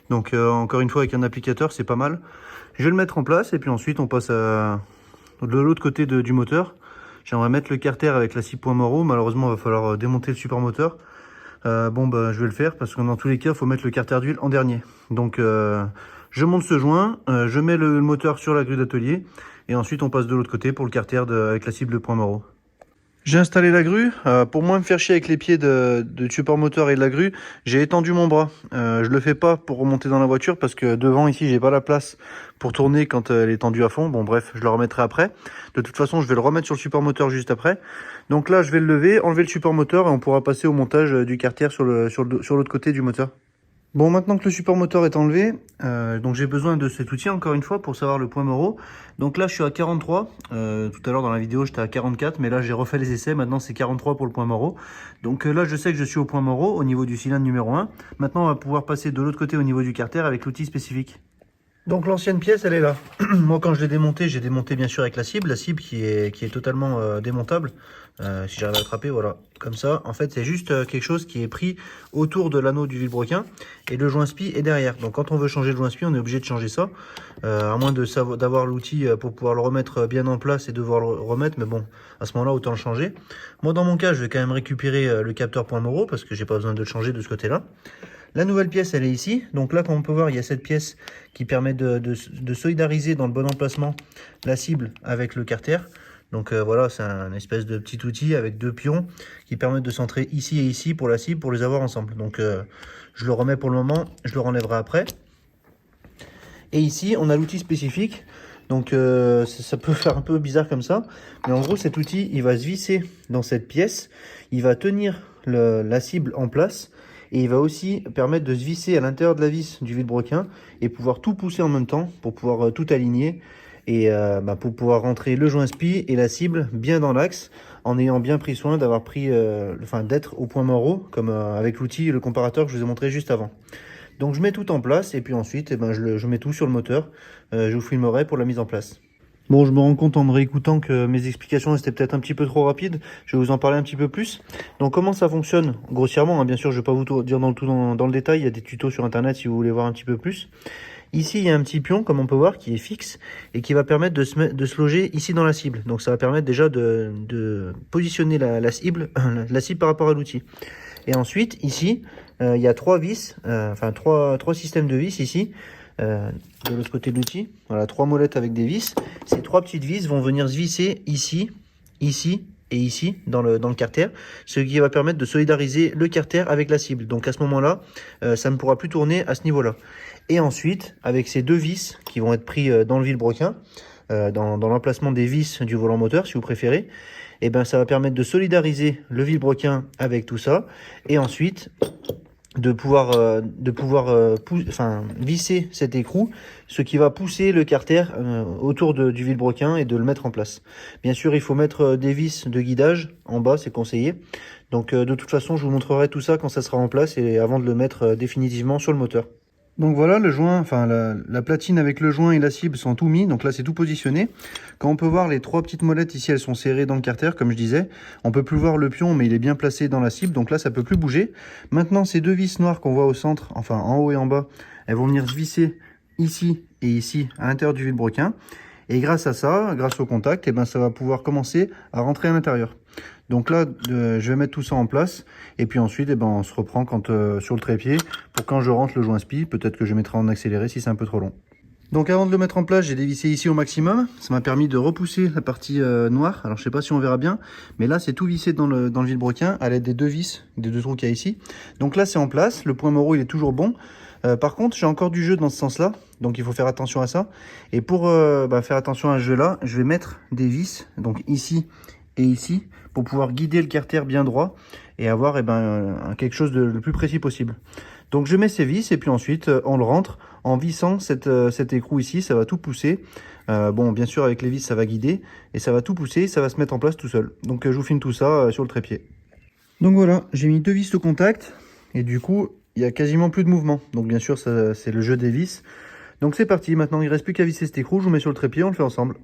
Donc, encore une fois, avec un applicateur, c'est pas mal. Je vais le mettre en place et puis ensuite, on passe de l'autre côté du moteur. J'aimerais mettre le carter avec la scie point Morrow. Malheureusement, il va falloir démonter le support moteur. Bon, bah, je vais le faire parce que dans tous les cas, il faut mettre le carter d'huile en dernier. Donc, je monte ce joint, je mets le moteur sur la grue d'atelier et ensuite on passe de l'autre côté pour le carter avec la cible point Morrow. J'ai installé la grue. Pour moins me faire chier avec les pieds de support moteur et de la grue, j'ai étendu mon bras. Je le fais pas pour remonter dans la voiture parce que devant ici j'ai pas la place pour tourner quand elle est tendue à fond. Bon bref, je le remettrai après. De toute façon je vais le remettre sur le support moteur juste après. Donc là je vais le lever, enlever le support moteur et on pourra passer au montage du carter sur l'autre côté du moteur. Bon, maintenant que le support moteur est enlevé, donc j'ai besoin de cet outil encore une fois pour savoir le point Morrow. Donc là je suis à 43, tout à l'heure dans la vidéo j'étais à 44, mais là j'ai refait les essais, maintenant c'est 43 pour le point Morrow. Donc là je sais que je suis au point Morrow au niveau du cylindre numéro 1. Maintenant on va pouvoir passer de l'autre côté au niveau du carter avec l'outil spécifique. Donc l'ancienne pièce elle est là. Moi quand je l'ai démontée, j'ai démonté bien sûr avec la cible qui est totalement démontable. Si j'arrive à l'attraper, voilà, comme ça. En fait c'est juste quelque chose qui est pris autour de l'anneau du vilebrequin et le joint spi est derrière. Donc quand on veut changer le joint spi, on est obligé de changer ça. À moins d'avoir l'outil pour pouvoir le remettre bien en place et devoir le remettre, mais bon, à ce moment-là autant le changer. Moi dans mon cas je vais quand même récupérer le capteur point Morrow parce que j'ai pas besoin de le changer de ce côté-là. La nouvelle pièce, elle est ici. Donc là, comme on peut voir, il y a cette pièce qui permet de solidariser dans le bon emplacement la cible avec le carter. Donc voilà, c'est un espèce de petit outil avec deux pions qui permettent de centrer ici et ici pour la cible, pour les avoir ensemble. Donc je le remets pour le moment, je le renlèverai après. Et ici, on a l'outil spécifique. Donc ça peut faire un peu bizarre comme ça. Mais en gros, cet outil, il va se visser dans cette pièce. Il va tenir la cible en place. Et il va aussi permettre de se visser à l'intérieur de la vis du vilebrequin et pouvoir tout pousser en même temps pour pouvoir tout aligner et pour pouvoir rentrer le joint spi et la cible bien dans l'axe en ayant bien pris soin d'avoir d'être au point Morrow comme avec l'outil, le comparateur que je vous ai montré juste avant. Donc je mets tout en place et puis ensuite je mets tout sur le moteur. Je vous filmerai pour la mise en place. Bon, je me rends compte en me réécoutant que mes explications étaient peut-être un petit peu trop rapides. Je vais vous en parler un petit peu plus. Donc, comment ça fonctionne grossièrement, hein, bien sûr, je ne vais pas vous dire dans le détail. Il y a des tutos sur Internet si vous voulez voir un petit peu plus. Ici, il y a un petit pion, comme on peut voir, qui est fixe et qui va permettre de se loger ici dans la cible. Donc, ça va permettre déjà de positionner la cible par rapport à l'outil. Et ensuite, ici, il y a trois vis, trois systèmes de vis ici. De l'autre côté de l'outil, voilà, trois molettes avec des vis. Ces trois petites vis vont venir se visser ici, ici et ici dans le carter, ce qui va permettre de solidariser le carter avec la cible. Donc à ce moment-là, ça ne pourra plus tourner à ce niveau-là. Et ensuite, avec ces deux vis qui vont être pris dans le vilebrequin, dans l'emplacement des vis du volant moteur, si vous préférez, et ça va permettre de solidariser le vilebrequin avec tout ça. Et ensuite de pouvoir visser cet écrou, ce qui va pousser le carter autour du vilebrequin et de le mettre en place. Bien sûr, il faut mettre des vis de guidage en bas, c'est conseillé. Donc de toute façon, je vous montrerai tout ça quand ça sera en place et avant de le mettre définitivement sur le moteur. Donc voilà, le joint, la platine avec le joint et la cible sont tout mis. Donc là, c'est tout positionné. Quand on peut voir les trois petites molettes ici, elles sont serrées dans le carter, comme je disais. On peut plus voir le pion, mais il est bien placé dans la cible. Donc là, ça peut plus bouger. Maintenant, ces deux vis noires qu'on voit au centre, enfin en haut et en bas, elles vont venir se visser ici et ici à l'intérieur du vilebrequin. Et grâce à ça, grâce au contact, ça va pouvoir commencer à rentrer à l'intérieur. Donc là, je vais mettre tout ça en place. Et puis ensuite, on se reprend sur le trépied pour quand je rentre le joint spi. Peut-être que je mettrai en accéléré si c'est un peu trop long. Donc avant de le mettre en place, j'ai dévissé ici au maximum. Ça m'a permis de repousser la partie noire. Alors je sais pas si on verra bien, mais là c'est tout vissé dans le vilebrequin à l'aide des deux vis, des deux trous qu'il y a ici. Donc là c'est en place. Le point Morrow il est toujours bon. Par contre, j'ai encore du jeu dans ce sens-là, donc il faut faire attention à ça. Et pour faire attention à ce jeu-là, je vais mettre des vis, donc ici et ici pour pouvoir guider le carter bien droit et avoir quelque chose de le plus précis possible. Donc je mets ces vis et puis ensuite on le rentre en vissant cet écrou ici, ça va tout pousser. Bon, bien sûr avec les vis ça va guider et ça va tout pousser, ça va se mettre en place tout seul. Donc je vous filme tout ça sur le trépied. Donc voilà, j'ai mis 2 vis au contact et du coup il y a quasiment plus de mouvement. Donc bien sûr c'est le jeu des vis. Donc c'est parti, maintenant il ne reste plus qu'à visser cet écrou, je vous mets sur le trépied, on le fait ensemble.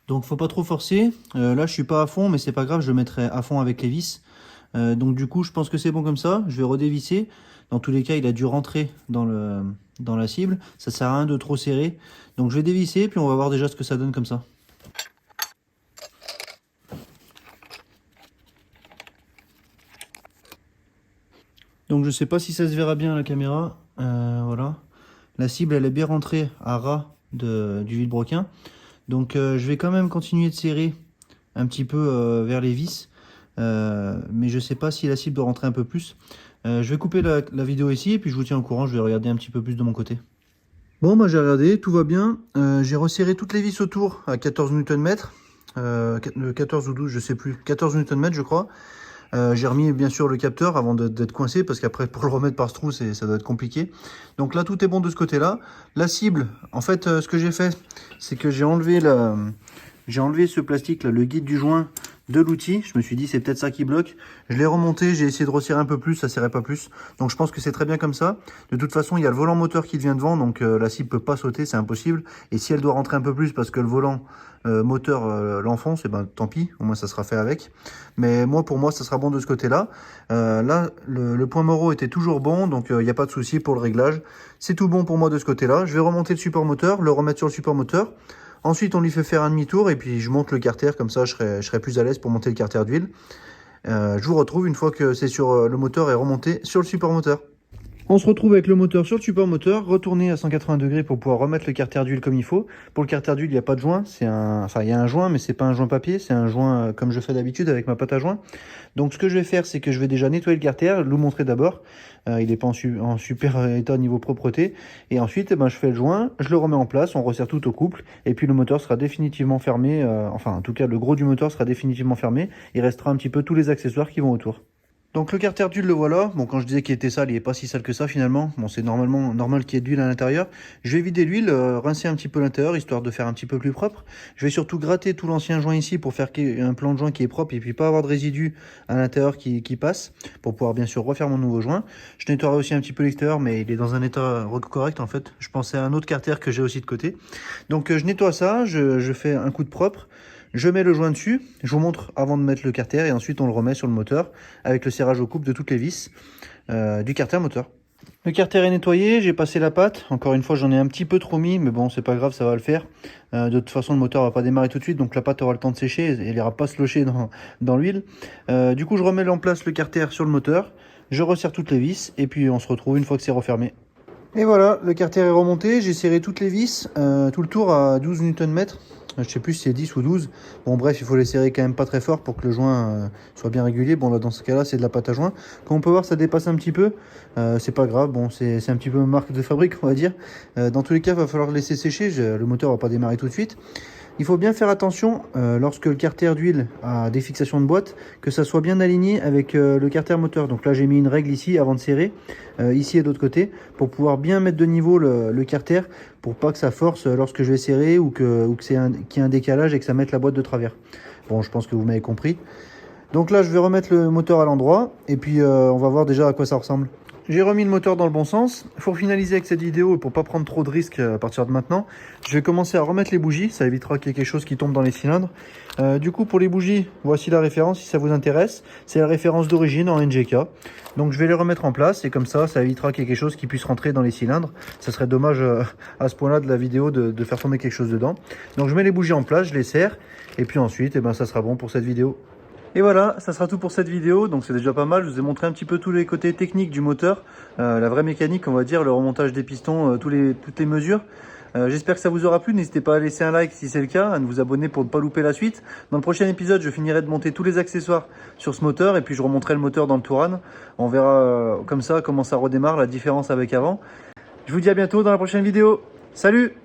Donc faut pas trop forcer, là je suis pas à fond mais c'est pas grave, je le mettrai à fond avec les vis. Donc du coup je pense que c'est bon comme ça, je vais redévisser. Dans tous les cas il a dû rentrer dans la cible, ça sert à rien de trop serrer. Donc je vais dévisser puis on va voir déjà ce que ça donne comme ça. Donc je sais pas si ça se verra bien à la caméra, voilà. La cible elle est bien rentrée à ras du vilebrequin. Donc je vais quand même continuer de serrer un petit peu vers les vis. Mais je sais pas si la cible doit rentrer un peu plus. Je vais couper la vidéo ici et puis je vous tiens au courant, je vais regarder un petit peu plus de mon côté. Bon bah j'ai regardé, tout va bien. J'ai resserré toutes les vis autour à 14 Nm. 14 ou 12, je sais plus. 14 Nm je crois. J'ai remis bien sûr le capteur avant d'être coincé parce qu'après pour le remettre par ce trou ça doit être compliqué. Donc là tout est bon de ce côté là. La cible, en fait ce que j'ai fait c'est que j'ai enlevé ce plastique là, le guide du joint de l'outil. Je me suis dit c'est peut-être ça qui bloque. Je l'ai remonté, j'ai essayé de resserrer un peu plus, ça serrait pas plus. Donc je pense que c'est très bien comme ça. De toute façon il y a le volant moteur qui vient devant, donc la cible peut pas sauter, c'est impossible. Et si elle doit rentrer un peu plus parce que le volant moteur l'enfonce, et ben tant pis, au moins ça sera fait avec. Mais pour moi ça sera bon de ce côté là. Là le point Moro était toujours bon, donc il n'y a pas de souci pour le réglage. C'est tout bon pour moi de ce côté là. Je vais remonter le support moteur, le remettre sur le support moteur. Ensuite, on lui fait faire un demi-tour et puis je monte le carter, comme ça je serai plus à l'aise pour monter le carter d'huile. Je vous retrouve une fois que c'est sur le moteur est remonté sur le support moteur. On se retrouve avec le moteur sur le support moteur, retourné à 180 degrés pour pouvoir remettre le carter d'huile comme il faut. Pour le carter d'huile, il n'y a pas de joint, enfin il y a un joint, mais c'est pas un joint papier, c'est un joint comme je fais d'habitude avec ma pâte à joint. Donc ce que je vais faire, c'est que je vais déjà nettoyer le carter, le montrer d'abord. Il n'est pas en super état niveau propreté. Et ensuite, je fais le joint, je le remets en place, on resserre tout au couple, et puis le moteur sera définitivement fermé. Enfin, en tout cas, le gros du moteur sera définitivement fermé. Il restera un petit peu tous les accessoires qui vont autour. Donc le carter d'huile, le voilà. Bon, quand je disais qu'il était sale, il n'est pas si sale que ça finalement. Bon, c'est normal qu'il y ait de l'huile à l'intérieur. Je vais vider l'huile, rincer un petit peu l'intérieur, histoire de faire un petit peu plus propre. Je vais surtout gratter tout l'ancien joint ici pour faire un plan de joint qui est propre et puis pas avoir de résidus à l'intérieur qui passe, pour pouvoir bien sûr refaire mon nouveau joint. Je nettoierai aussi un petit peu l'extérieur, mais il est dans un état correct en fait. Je pensais à un autre carter que j'ai aussi de côté. Donc je nettoie ça, je fais un coup de propre. Je mets le joint dessus, je vous montre avant de mettre le carter et ensuite on le remet sur le moteur avec le serrage au couple de toutes les vis du carter moteur. Le carter est nettoyé, j'ai passé la pâte. Encore une fois, j'en ai un petit peu trop mis, mais bon, c'est pas grave, ça va le faire. De toute façon, le moteur va pas démarrer tout de suite, donc la pâte aura le temps de sécher et elle ira pas se locher dans l'huile. Du coup, je remets en place le carter sur le moteur, je resserre toutes les vis et puis on se retrouve une fois que c'est refermé. Et voilà, le carter est remonté, j'ai serré toutes les vis, tout le tour à 12 Nm. Je sais plus si c'est 10 ou 12. Bon bref, il faut les serrer quand même pas très fort pour que le joint soit bien régulier. Bon là dans ce cas-là c'est de la pâte à joint. Comme on peut voir ça dépasse un petit peu. C'est pas grave, bon c'est un petit peu marque de fabrique on va dire. Dans tous les cas il va falloir le laisser sécher. Le moteur va pas démarrer tout de suite. Il faut bien faire attention lorsque le carter d'huile a des fixations de boîte, que ça soit bien aligné avec le carter moteur. Donc là j'ai mis une règle ici avant de serrer, ici et de l'autre côté, pour pouvoir bien mettre de niveau le carter, pour pas que ça force lorsque je vais serrer ou qu'il y ait un décalage et que ça mette la boîte de travers. Bon, je pense que vous m'avez compris. Donc là je vais remettre le moteur à l'endroit et puis on va voir déjà à quoi ça ressemble. J'ai remis le moteur dans le bon sens. Pour finaliser avec cette vidéo et pour pas prendre trop de risques à partir de maintenant, je vais commencer à remettre les bougies. Ça évitera qu'il y ait quelque chose qui tombe dans les cylindres. Du coup, pour les bougies, voici la référence si ça vous intéresse. C'est la référence d'origine en NGK. Donc je vais les remettre en place et comme ça évitera qu'il y ait quelque chose qui puisse rentrer dans les cylindres. Ça serait dommage à ce point-là de la vidéo de faire tomber quelque chose dedans. Donc je mets les bougies en place, je les serre et puis ensuite, ça sera bon pour cette vidéo. Et voilà, ça sera tout pour cette vidéo, donc c'est déjà pas mal. Je vous ai montré un petit peu tous les côtés techniques du moteur, la vraie mécanique, on va dire, le remontage des pistons, toutes les mesures. J'espère que ça vous aura plu. N'hésitez pas à laisser un like si c'est le cas, à vous abonner pour ne pas louper la suite. Dans le prochain épisode, je finirai de monter tous les accessoires sur ce moteur et puis je remonterai le moteur dans le Touran. On verra comme ça comment ça redémarre, la différence avec avant. Je vous dis à bientôt dans la prochaine vidéo. Salut!